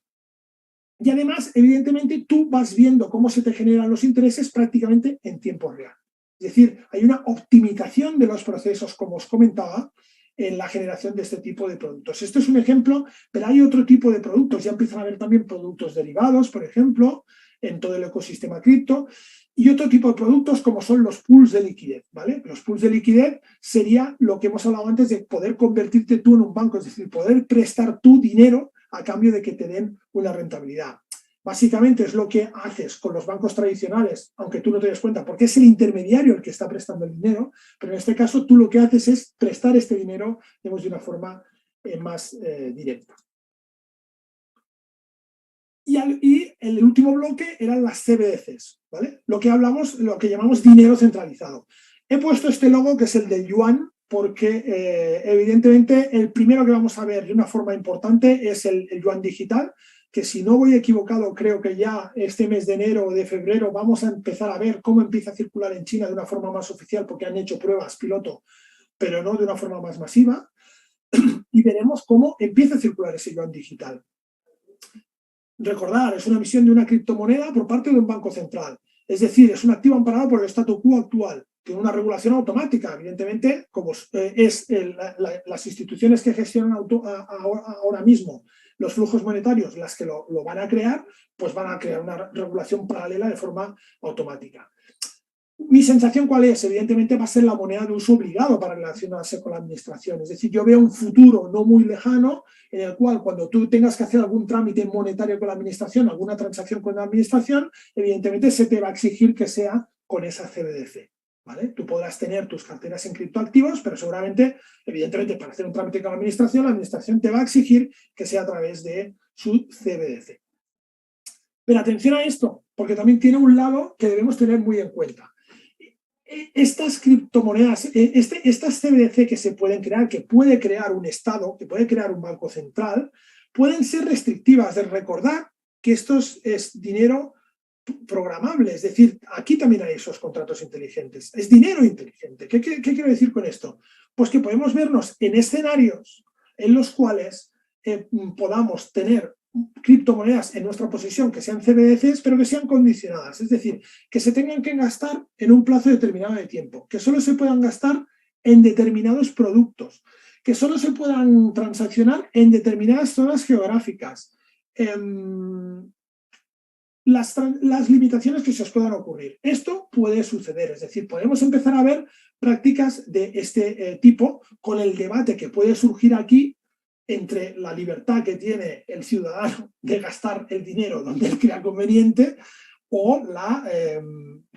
Y además, evidentemente, tú vas viendo cómo se te generan los intereses prácticamente en tiempo real. Es decir, hay una optimización de los procesos, como os comentaba, en la generación de este tipo de productos. Esto es un ejemplo, pero hay otro tipo de productos. Ya empiezan a haber también productos derivados, por ejemplo, en todo el ecosistema cripto, y otro tipo de productos como son los pools de liquidez, ¿vale? Los pools de liquidez sería lo que hemos hablado antes de poder convertirte tú en un banco, es decir, poder prestar tu dinero a cambio de que te den una rentabilidad. Básicamente es lo que haces con los bancos tradicionales, aunque tú no te des cuenta, porque es el intermediario el que está prestando el dinero, pero en este caso tú lo que haces es prestar este dinero, digamos, de una forma más directa. Y el último bloque eran las CBDCs, ¿vale? Lo que llamamos dinero centralizado. He puesto este logo que es el del yuan, porque evidentemente el primero que vamos a ver de una forma importante es el yuan digital, que si no voy equivocado, creo que ya este mes de enero o de febrero vamos a empezar a ver cómo empieza a circular en China de una forma más oficial, porque han hecho pruebas piloto, pero no de una forma más masiva, y veremos cómo empieza a circular ese yuan digital. Recordar, es una emisión de una criptomoneda por parte de un banco central, es decir, es un activo amparado por el statu quo actual. Tiene una regulación automática, evidentemente, como las instituciones que gestionan ahora mismo los flujos monetarios, las que lo van a crear, pues van a crear una regulación paralela de forma automática. Mi sensación, ¿cuál es? Evidentemente va a ser la moneda de uso obligado para relacionarse con la administración. Es decir, yo veo un futuro no muy lejano en el cual cuando tú tengas que hacer algún trámite monetario con la administración, alguna transacción con la administración, evidentemente se te va a exigir que sea con esa CBDC. ¿Vale? Tú podrás tener tus carteras en criptoactivos, pero seguramente, evidentemente, para hacer un trámite con la administración te va a exigir que sea a través de su CBDC. Pero atención a esto, porque también tiene un lado que debemos tener muy en cuenta. Estas criptomonedas, estas CBDC que se pueden crear, que puede crear un Estado, que puede crear un banco central, pueden ser restrictivas. De recordar que esto es dinero programable, es decir, aquí también hay esos contratos inteligentes. Es dinero inteligente. ¿Qué quiero decir con esto? Pues que podemos vernos en escenarios en los cuales podamos tener criptomonedas en nuestra posesión que sean CBDCs, pero que sean condicionadas, es decir, que se tengan que gastar en un plazo determinado de tiempo, que solo se puedan gastar en determinados productos, que solo se puedan transaccionar en determinadas zonas geográficas. Las limitaciones que se os puedan ocurrir. Esto puede suceder, es decir, podemos empezar a ver prácticas de este tipo con el debate que puede surgir aquí entre la libertad que tiene el ciudadano de gastar el dinero donde él crea conveniente o la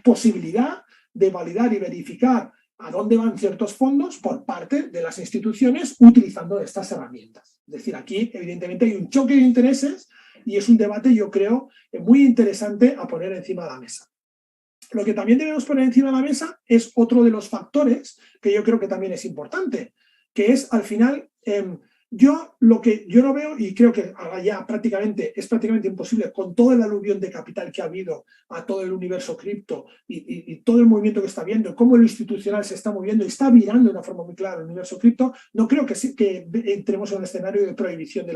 posibilidad de validar y verificar a dónde van ciertos fondos por parte de las instituciones utilizando estas herramientas. Es decir, aquí evidentemente hay un choque de intereses y es un debate, yo creo, muy interesante a poner encima de la mesa. Lo que también debemos poner encima de la mesa es otro de los factores que yo creo que también es importante, que es al final, lo que yo no veo, y creo que ahora ya es prácticamente imposible con todo el aluvión de capital que ha habido a todo el universo cripto y todo el movimiento que está viendo, cómo lo institucional se está moviendo y está virando de una forma muy clara el universo cripto, no creo que entremos en un escenario de prohibición de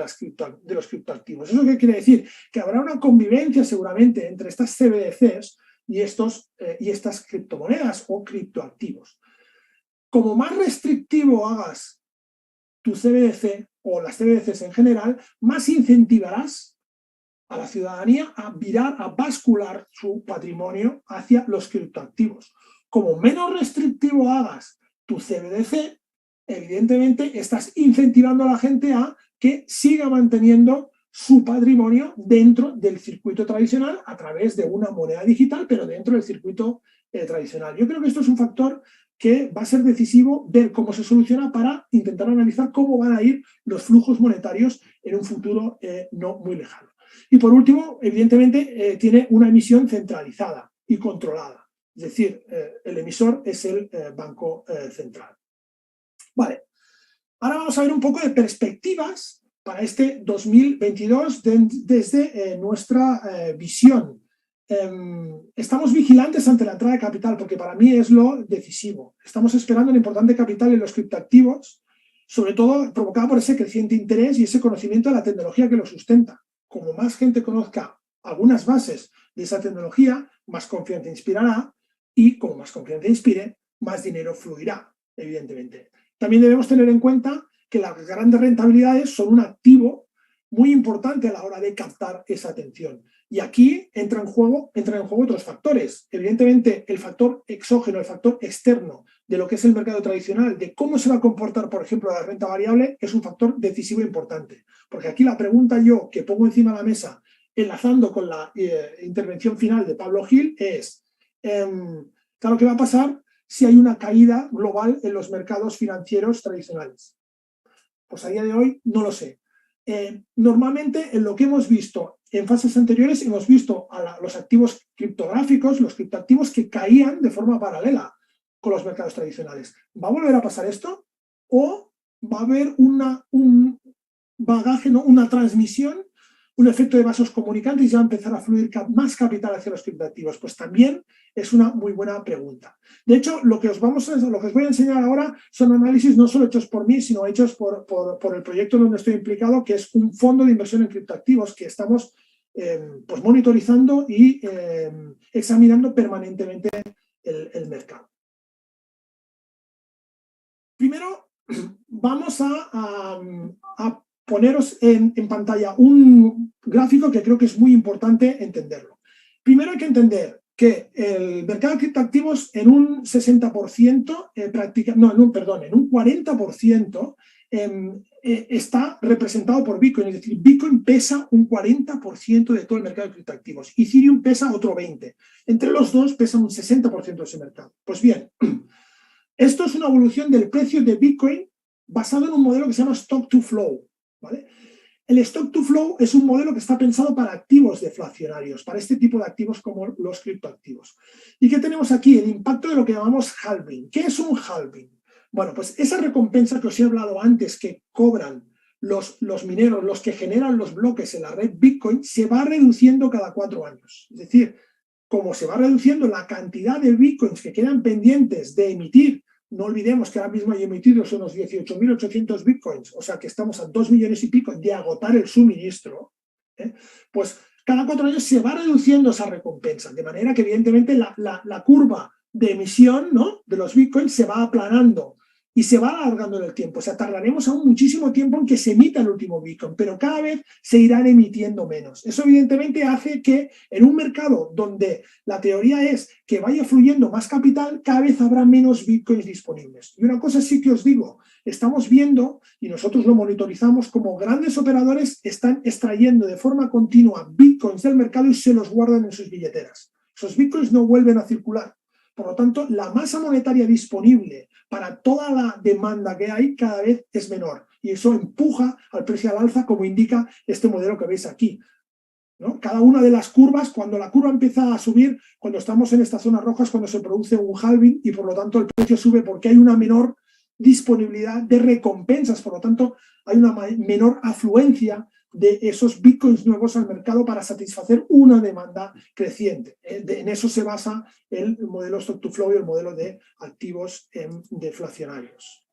los criptoactivos. ¿Eso qué quiere decir? Que habrá una convivencia seguramente entre estas CBDCs y estas criptomonedas o criptoactivos. Como más restrictivo hagas tu CBDC o las CBDCs en general, más incentivarás a la ciudadanía a virar, a bascular su patrimonio hacia los criptoactivos. Como menos restrictivo hagas tu CBDC, evidentemente estás incentivando a la gente a que siga manteniendo su patrimonio dentro del circuito tradicional a través de una moneda digital, pero dentro del circuito tradicional. Yo creo que esto es un factor que va a ser decisivo ver cómo se soluciona para intentar analizar cómo van a ir los flujos monetarios en un futuro no muy lejano. Y por último, evidentemente, tiene una emisión centralizada y controlada. Es decir, el emisor es el Banco Central. Vale. Ahora vamos a ver un poco de perspectivas para este 2022 desde nuestra visión. Estamos vigilantes ante la entrada de capital, porque para mí es lo decisivo. Estamos esperando un importante capital en los criptoactivos, sobre todo provocado por ese creciente interés y ese conocimiento de la tecnología que lo sustenta. Como más gente conozca algunas bases de esa tecnología, más confianza inspirará, y como más confianza inspire, más dinero fluirá, evidentemente. También debemos tener en cuenta que las grandes rentabilidades son un activo muy importante a la hora de captar esa atención. Y aquí entran en juego otros factores. Evidentemente, el factor exógeno, el factor externo de lo que es el mercado tradicional, de cómo se va a comportar, por ejemplo, la renta variable, es un factor decisivo e importante. Porque aquí la pregunta yo que pongo encima de la mesa, enlazando con la intervención final de Pablo Gil, es, claro, ¿qué va a pasar si hay una caída global en los mercados financieros tradicionales? Pues a día de hoy no lo sé. Normalmente en lo que hemos visto en fases anteriores hemos visto a los activos criptográficos, los criptoactivos que caían de forma paralela con los mercados tradicionales. ¿Va a volver a pasar esto? ¿O va a haber un bagaje, ¿no? Una transmisión, un efecto de vasos comunicantes y ya va a empezar a fluir más capital hacia los criptoactivos? Pues también es una muy buena pregunta. De hecho, lo que os voy a enseñar ahora son análisis no solo hechos por mí, sino hechos por el proyecto donde estoy implicado, que es un fondo de inversión en criptoactivos que estamos pues monitorizando y examinando permanentemente el mercado. Primero, vamos a poneros en pantalla un gráfico que creo que es muy importante entenderlo. Primero hay que entender que el mercado de criptoactivos en un 60%, en un 40% está representado por Bitcoin. Es decir, Bitcoin pesa un 40% de todo el mercado de criptoactivos. Ethereum pesa otro 20%. Entre los dos pesan un 60% de ese mercado. Pues bien, esto es una evolución del precio de Bitcoin basado en un modelo que se llama Stock to Flow, ¿vale? El Stock to Flow es un modelo que está pensado para activos deflacionarios, para este tipo de activos como los criptoactivos. ¿Y qué tenemos aquí? El impacto de lo que llamamos halving. ¿Qué es un halving? Bueno, pues esa recompensa que os he hablado antes que cobran los mineros, los que generan los bloques en la red Bitcoin, se va reduciendo cada 4 años. Es decir, como se va reduciendo la cantidad de Bitcoins que quedan pendientes de emitir. No olvidemos que ahora mismo hay emitidos unos 18.800 Bitcoins, o sea que estamos a 2 millones y pico de agotar el suministro, pues cada 4 años se va reduciendo esa recompensa, de manera que evidentemente la curva de emisión, ¿no?, de los Bitcoins se va aplanando y se va alargando en el tiempo. O sea, tardaremos aún muchísimo tiempo en que se emita el último Bitcoin, pero cada vez se irán emitiendo menos. Eso evidentemente hace que en un mercado donde la teoría es que vaya fluyendo más capital, cada vez habrá menos Bitcoins disponibles. Y una cosa sí que os digo, estamos viendo, y nosotros lo monitorizamos, como grandes operadores están extrayendo de forma continua Bitcoins del mercado y se los guardan en sus billeteras. Esos Bitcoins no vuelven a circular. Por lo tanto, la masa monetaria disponible para toda la demanda que hay cada vez es menor. Y eso empuja al precio al alza, como indica este modelo que veis aquí. ¿no? Cada una de las curvas, cuando la curva empieza a subir, cuando estamos en estas zonas rojas, cuando se produce un halving y por lo tanto el precio sube porque hay una menor disponibilidad de recompensas, por lo tanto hay una menor afluencia de esos bitcoins nuevos al mercado para satisfacer una demanda creciente. En eso se basa el modelo stock to flow y el modelo de activos deflacionarios.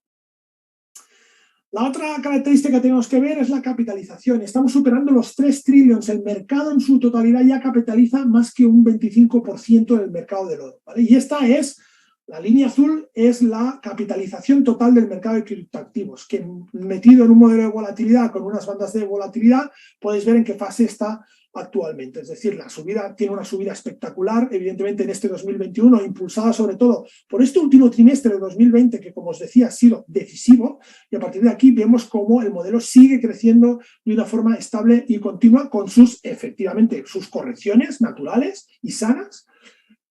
La otra característica que tenemos que ver es la capitalización. Estamos superando los 3 trillones. El mercado en su totalidad ya capitaliza más que un 25% del mercado del oro, ¿vale? Y esta es, la línea azul, es la capitalización total del mercado de criptoactivos, que metido en un modelo de volatilidad con unas bandas de volatilidad, podéis ver en qué fase está actualmente. Es decir, la subida tiene una subida espectacular, evidentemente en este 2021, impulsada sobre todo por este último trimestre de 2020, que como os decía ha sido decisivo, y a partir de aquí vemos cómo el modelo sigue creciendo de una forma estable y continua con efectivamente, sus correcciones naturales y sanas,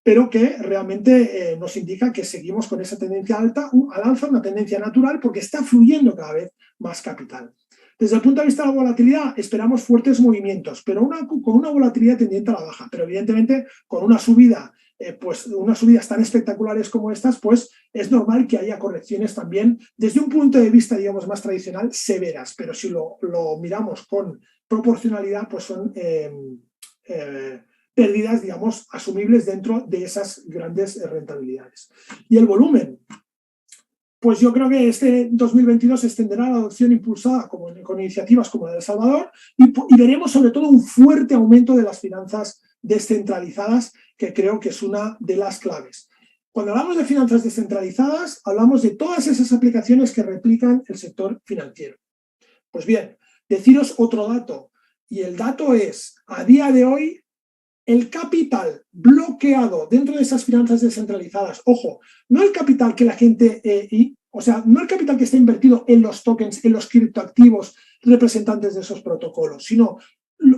pero que realmente nos indica que seguimos con esa tendencia al alza, una tendencia natural, porque está fluyendo cada vez más capital. Desde el punto de vista de la volatilidad, esperamos fuertes movimientos, pero con una volatilidad tendiente a la baja. Pero evidentemente, con una subida, unas subidas tan espectaculares como estas, pues es normal que haya correcciones también, desde un punto de vista, digamos, más tradicional, severas. Pero si lo miramos con proporcionalidad, pues son pérdidas, digamos, asumibles dentro de esas grandes rentabilidades. Y el volumen, pues yo creo que este 2022 se extenderá la adopción impulsada con iniciativas como la de El Salvador y veremos sobre todo un fuerte aumento de las finanzas descentralizadas, que creo que es una de las claves. Cuando hablamos de finanzas descentralizadas, hablamos de todas esas aplicaciones que replican el sector financiero. Pues bien, deciros otro dato, y el dato es, a día de hoy, el capital bloqueado dentro de esas finanzas descentralizadas, ojo, no el capital que la gente, no el capital que está invertido en los tokens, en los criptoactivos representantes de esos protocolos, sino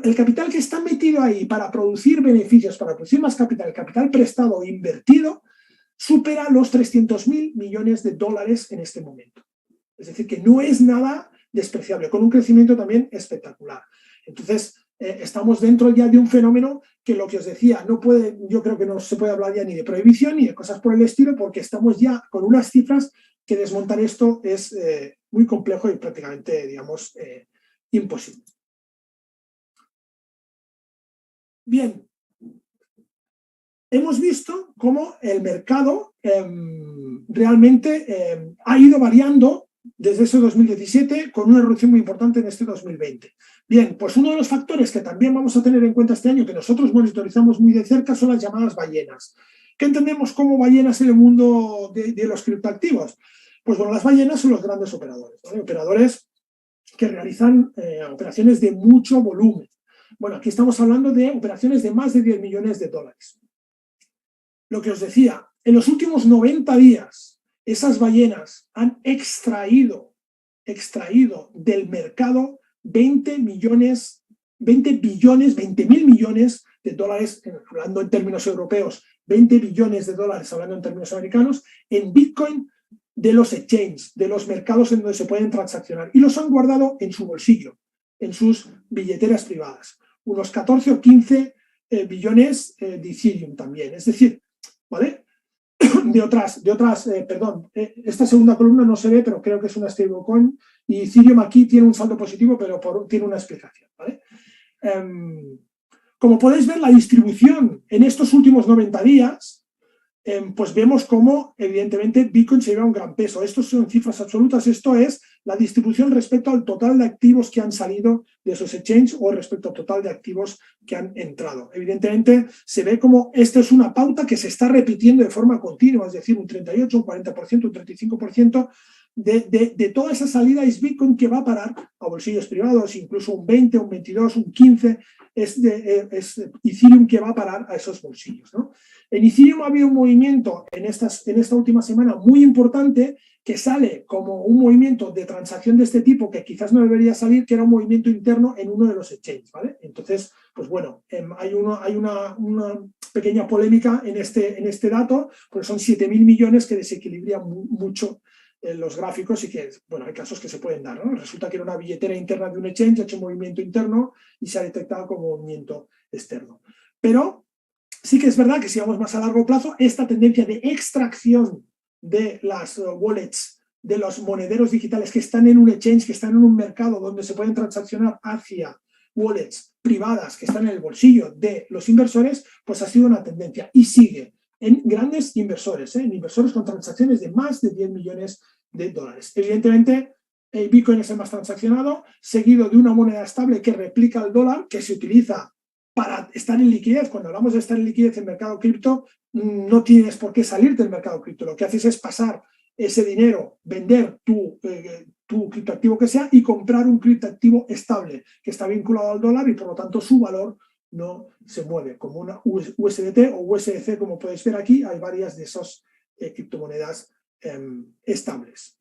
el capital que está metido ahí para producir beneficios, para producir más capital, el capital prestado o invertido, supera los 300.000 millones de dólares en este momento. Es decir, que no es nada despreciable, con un crecimiento también espectacular. Entonces, estamos dentro ya de un fenómeno que, lo que os decía, yo creo que no se puede hablar ya ni de prohibición ni de cosas por el estilo, porque estamos ya con unas cifras que desmontar esto es muy complejo y prácticamente, digamos, imposible. Bien, hemos visto cómo el mercado realmente ha ido variando desde ese 2017 con una erupción muy importante en este 2020. Bien, pues uno de los factores que también vamos a tener en cuenta este año, que nosotros monitorizamos muy de cerca, son las llamadas ballenas. ¿Qué entendemos como ballenas en el mundo de los criptoactivos? Pues bueno, las ballenas son los grandes operadores, ¿vale? Operadores que realizan operaciones de mucho volumen. Bueno, aquí estamos hablando de operaciones de más de 10 millones de dólares. Lo que os decía, en los últimos 90 días, esas ballenas han extraído del mercado 20 mil millones de dólares, hablando en términos europeos, 20 billones de dólares, hablando en términos americanos, en Bitcoin de los exchanges, de los mercados en donde se pueden transaccionar. Y los han guardado en su bolsillo, en sus billeteras privadas. Unos 14 o 15 billones de Ethereum también. Es decir, ¿vale? Esta segunda columna no se ve, pero creo que es una stablecoin, y Ethereum aquí tiene un saldo positivo, pero tiene una explicación, ¿vale? Como podéis ver, la distribución en estos últimos 90 días, pues vemos cómo, evidentemente, Bitcoin se lleva un gran peso. Estos son cifras absolutas, esto es la distribución respecto al total de activos que han salido de esos exchanges o respecto al total de activos que han entrado. Evidentemente, se ve como esta es una pauta que se está repitiendo de forma continua, es decir, un 38, un 40%, un 35% de toda esa salida es Bitcoin que va a parar a bolsillos privados, incluso un 20, un 22, un 15, es Ethereum que va a parar a esos bolsillos, ¿no? En Ethereum ha habido un movimiento en esta última semana muy importante que sale como un movimiento de transacción de este tipo que quizás no debería salir, que era un movimiento interno en uno de los exchanges, ¿vale? Entonces, pues bueno, hay una pequeña polémica en este dato, porque son 7.000 millones que desequilibran mucho los gráficos y que, bueno, hay casos que se pueden dar, ¿no? Resulta que era una billetera interna de un exchange, ha hecho un movimiento interno y se ha detectado como movimiento externo. Pero sí que es verdad que si vamos más a largo plazo, esta tendencia de extracción de las wallets, de los monederos digitales que están en un exchange, que están en un mercado donde se pueden transaccionar hacia wallets privadas que están en el bolsillo de los inversores, pues ha sido una tendencia y sigue en grandes inversores, en inversores con transacciones de más de 10 millones de dólares. Evidentemente, el Bitcoin es el más transaccionado, seguido de una moneda estable que replica el dólar, que se utiliza para estar en liquidez. Cuando hablamos de estar en liquidez en mercado cripto, no tienes por qué salir del mercado cripto. Lo que haces es pasar ese dinero, vender tu criptoactivo que sea y comprar un criptoactivo estable que está vinculado al dólar y por lo tanto su valor no se mueve, como una USDT o USDC, como podéis ver aquí, hay varias de esas criptomonedas estables.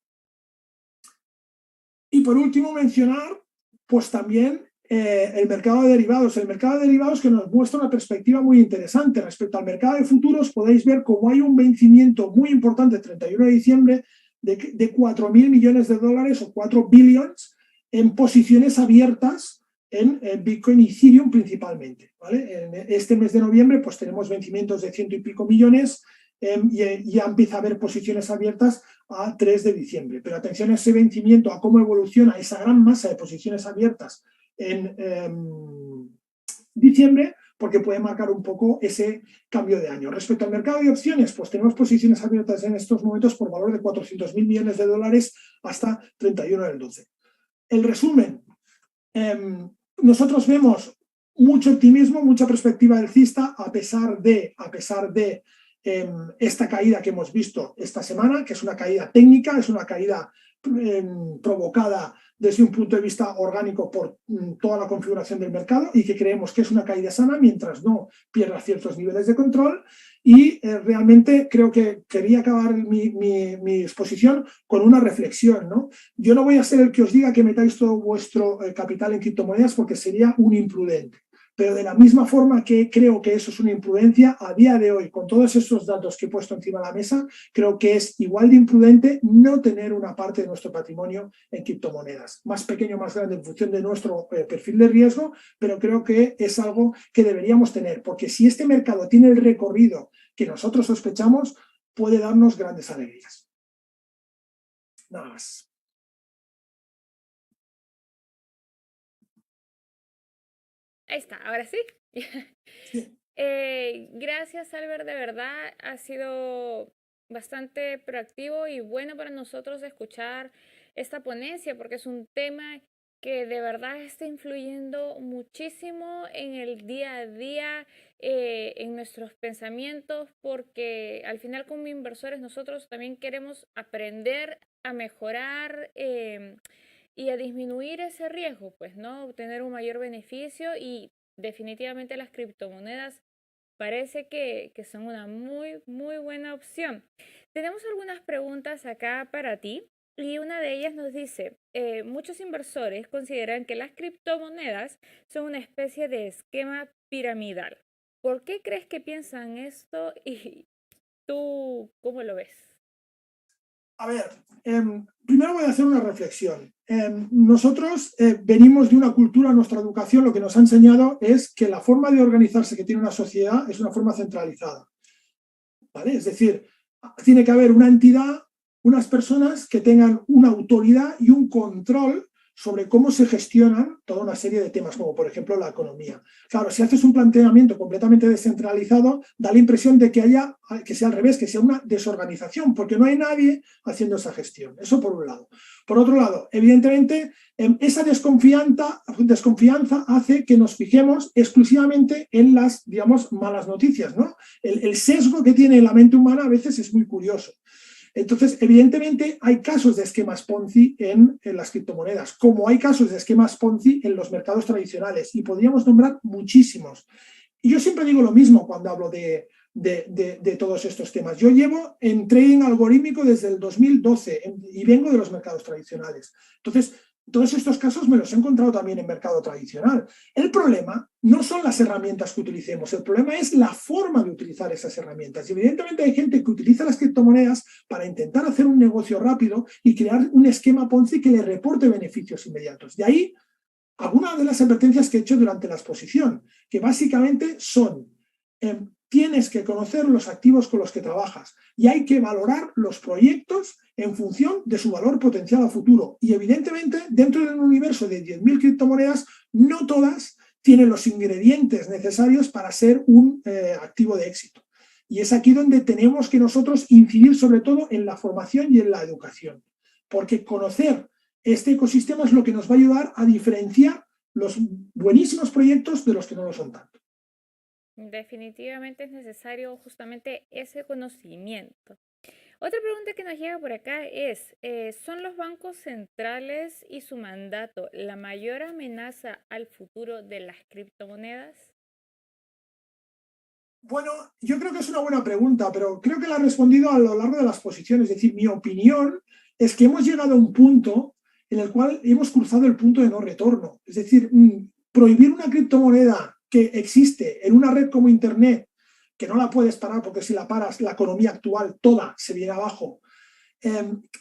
Y por último mencionar, pues también el mercado de derivados. El mercado de derivados que nos muestra una perspectiva muy interesante. Respecto al mercado de futuros, podéis ver cómo hay un vencimiento muy importante el 31 de diciembre de 4.000 millones de dólares o 4 billions en posiciones abiertas en Bitcoin y Ethereum principalmente, ¿vale? En este mes de noviembre pues tenemos vencimientos de 100 y pico millones y ya empieza a haber posiciones abiertas a 3 de diciembre. Pero atención a ese vencimiento, a cómo evoluciona esa gran masa de posiciones abiertas en diciembre, porque puede marcar un poco ese cambio de año. Respecto al mercado de opciones, pues tenemos posiciones abiertas en estos momentos por valor de 400.000 millones de dólares hasta 31 del 12. El resumen, nosotros vemos mucho optimismo, mucha perspectiva alcista, a pesar de esta caída que hemos visto esta semana, que es una caída técnica, es una caída provocada desde un punto de vista orgánico por toda la configuración del mercado y que creemos que es una caída sana mientras no pierda ciertos niveles de control. Y realmente creo que quería acabar mi exposición con una reflexión, ¿no? Yo no voy a ser el que os diga que metáis todo vuestro capital en criptomonedas porque sería un imprudente. Pero de la misma forma que creo que eso es una imprudencia, a día de hoy, con todos esos datos que he puesto encima de la mesa, creo que es igual de imprudente no tener una parte de nuestro patrimonio en criptomonedas. Más pequeño, más grande en función de nuestro perfil de riesgo, pero creo que es algo que deberíamos tener, porque si este mercado tiene el recorrido que nosotros sospechamos, puede darnos grandes alegrías. Nada más. Ahí está, ahora sí. Sí. Gracias, Albert, de verdad ha sido bastante proactivo y bueno para nosotros escuchar esta ponencia porque es un tema que de verdad está influyendo muchísimo en el día a día, en nuestros pensamientos, porque al final como inversores nosotros también queremos aprender a mejorar y a disminuir ese riesgo, pues, ¿no? Obtener un mayor beneficio y definitivamente las criptomonedas parece que son una muy, muy buena opción. Tenemos algunas preguntas acá para ti y una de ellas nos dice, muchos inversores consideran que las criptomonedas son una especie de esquema piramidal. ¿Por qué crees que piensan esto y tú cómo lo ves? A ver, primero voy a hacer una reflexión. Nosotros venimos de una cultura, nuestra educación lo que nos ha enseñado es que la forma de organizarse que tiene una sociedad es una forma centralizada, ¿vale? Es decir, tiene que haber una entidad, unas personas que tengan una autoridad y un control sobre cómo se gestionan toda una serie de temas, como por ejemplo la economía. Claro, si haces un planteamiento completamente descentralizado, da la impresión de que sea al revés, que sea una desorganización, porque no hay nadie haciendo esa gestión. Eso por un lado. Por otro lado, evidentemente, esa desconfianza hace que nos fijemos exclusivamente en las, digamos, malas noticias, ¿no? El sesgo que tiene la mente humana a veces es muy curioso. Entonces, evidentemente, hay casos de esquemas Ponzi en las criptomonedas, como hay casos de esquemas Ponzi en los mercados tradicionales, y podríamos nombrar muchísimos. Y yo siempre digo lo mismo cuando hablo de todos estos temas. Yo llevo en trading algorítmico desde el 2012 y vengo de los mercados tradicionales. Entonces, todos estos casos me los he encontrado también en mercado tradicional. El problema no son las herramientas que utilicemos, el problema es la forma de utilizar esas herramientas. Y evidentemente hay gente que utiliza las criptomonedas para intentar hacer un negocio rápido y crear un esquema Ponzi que le reporte beneficios inmediatos. De ahí algunas de las advertencias que he hecho durante la exposición, que básicamente son, tienes que conocer los activos con los que trabajas y hay que valorar los proyectos en función de su valor potencial a futuro. Y evidentemente, dentro del universo de 10.000 criptomonedas, no todas tienen los ingredientes necesarios para ser un activo de éxito. Y es aquí donde tenemos que nosotros incidir sobre todo en la formación y en la educación. Porque conocer este ecosistema es lo que nos va a ayudar a diferenciar los buenísimos proyectos de los que no lo son tanto. Definitivamente es necesario justamente ese conocimiento. Otra pregunta que nos llega por acá es, ¿son los bancos centrales y su mandato la mayor amenaza al futuro de las criptomonedas? Bueno, yo creo que es una buena pregunta, pero creo que la he respondido a lo largo de las posiciones. Es decir, mi opinión es que hemos llegado a un punto en el cual hemos cruzado el punto de no retorno. Es decir, prohibir una criptomoneda que existe en una red como Internet, que no la puedes parar porque si la paras, la economía actual toda se viene abajo,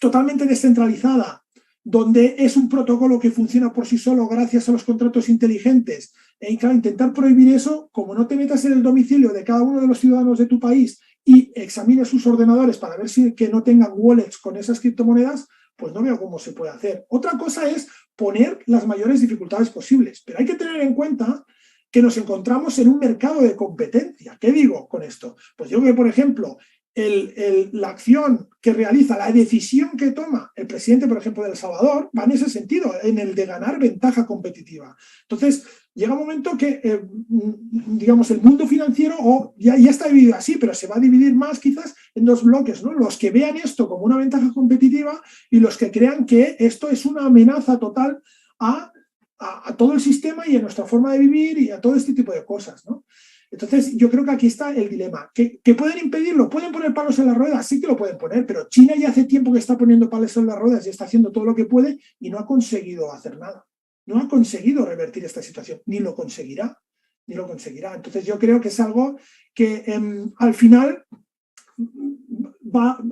totalmente descentralizada, donde es un protocolo que funciona por sí solo gracias a los contratos inteligentes. Y claro, intentar prohibir eso, como no te metas en el domicilio de cada uno de los ciudadanos de tu país y examines sus ordenadores para ver si que no tengan wallets con esas criptomonedas, pues no veo cómo se puede hacer. Otra cosa es poner las mayores dificultades posibles, pero hay que tener en cuenta que nos encontramos en un mercado de competencia. ¿Qué digo con esto? Pues yo creo que, por ejemplo, la acción que realiza, la decisión que toma el presidente, por ejemplo, de El Salvador, va en ese sentido, en el de ganar ventaja competitiva. Entonces, llega un momento que, digamos, el mundo financiero ya está dividido así, pero se va a dividir más quizás en dos bloques, ¿no? Los que vean esto como una ventaja competitiva y los que crean que esto es una amenaza total a todo el sistema y a nuestra forma de vivir y a todo este tipo de cosas, ¿no? Entonces, yo creo que aquí está el dilema. ¿Que pueden impedirlo? ¿Pueden poner palos en las ruedas? Sí que lo pueden poner, pero China ya hace tiempo que está poniendo palos en las ruedas y está haciendo todo lo que puede y no ha conseguido hacer nada. No ha conseguido revertir esta situación, ni lo conseguirá, ni lo conseguirá. Entonces, yo creo que es algo que al final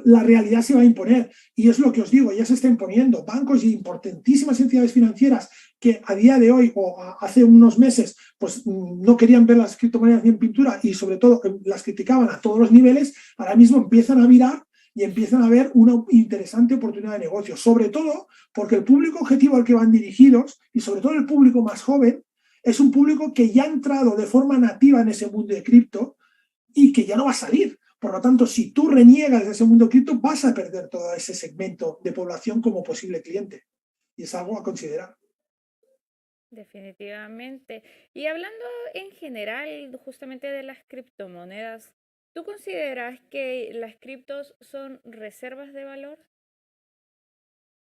la realidad se va a imponer. Y es lo que os digo, ya se está imponiendo. Bancos y importantísimas entidades financieras que a día de hoy o hace unos meses pues no querían ver las criptomonedas ni en pintura y sobre todo las criticaban a todos los niveles, ahora mismo empiezan a virar y empiezan a ver una interesante oportunidad de negocio, sobre todo porque el público objetivo al que van dirigidos y sobre todo el público más joven es un público que ya ha entrado de forma nativa en ese mundo de cripto y que ya no va a salir. Por lo tanto, si tú reniegas de ese mundo cripto, vas a perder todo ese segmento de población como posible cliente. Y es algo a considerar. Definitivamente. Y hablando en general justamente de las criptomonedas, ¿tú consideras que las criptos son reservas de valor?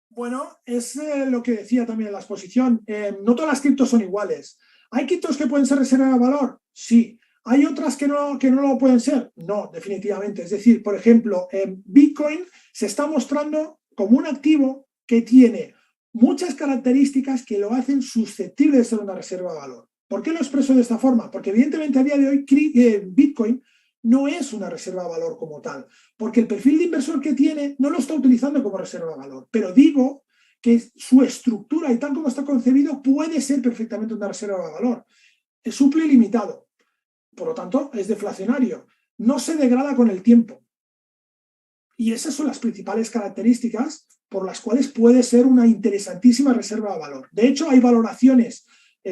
Bueno, es lo que decía también en la exposición. No todas las criptos son iguales. ¿Hay criptos que pueden ser reservas de valor? Sí. ¿Hay otras que no lo pueden ser? No, definitivamente. Es decir, por ejemplo, Bitcoin se está mostrando como un activo que tiene muchas características que lo hacen susceptible de ser una reserva de valor. ¿Por qué lo expreso de esta forma? Porque evidentemente a día de hoy Bitcoin no es una reserva de valor como tal, porque el perfil de inversor que tiene no lo está utilizando como reserva de valor, pero digo que su estructura y tal como está concebido puede ser perfectamente una reserva de valor. Es suple ilimitado, por lo tanto es deflacionario, no se degrada con el tiempo. Y esas son las principales características por las cuales puede ser una interesantísima reserva de valor. De hecho, hay valoraciones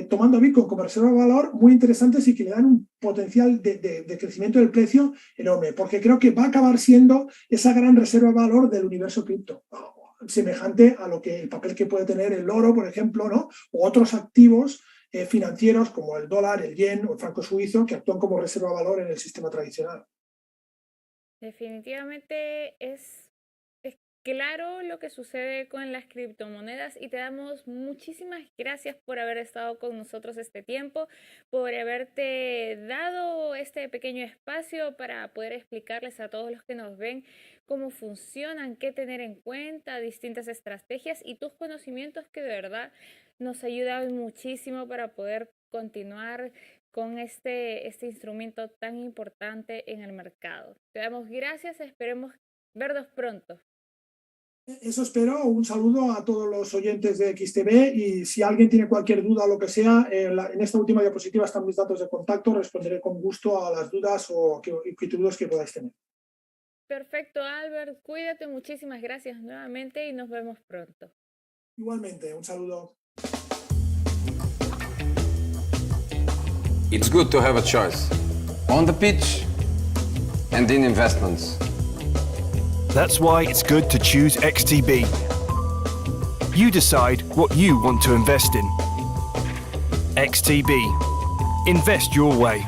tomando Bitcoin como reserva de valor muy interesantes y que le dan un potencial de crecimiento del precio enorme, porque creo que va a acabar siendo esa gran reserva de valor del universo cripto, semejante a lo que el papel que puede tener el oro, por ejemplo, ¿no? O otros activos financieros como el dólar, el yen o el franco suizo que actúan como reserva de valor en el sistema tradicional. Definitivamente es claro lo que sucede con las criptomonedas y te damos muchísimas gracias por haber estado con nosotros este tiempo, por haberte dado este pequeño espacio para poder explicarles a todos los que nos ven cómo funcionan, qué tener en cuenta, distintas estrategias y tus conocimientos que de verdad nos ayudan muchísimo para poder continuar con este instrumento tan importante en el mercado. Te damos gracias, esperemos vernos pronto. Eso espero. Un saludo a todos los oyentes de XTB y si alguien tiene cualquier duda o lo que sea, en esta última diapositiva están mis datos de contacto. Responderé con gusto a las dudas o inquietudes que podáis tener. Perfecto, Albert. Cuídate. Muchísimas gracias nuevamente y nos vemos pronto. Igualmente, un saludo. It's good to have a choice. On the pitch and in investments. That's why it's good to choose XTB. You decide what you want to invest in. XTB. Invest your way.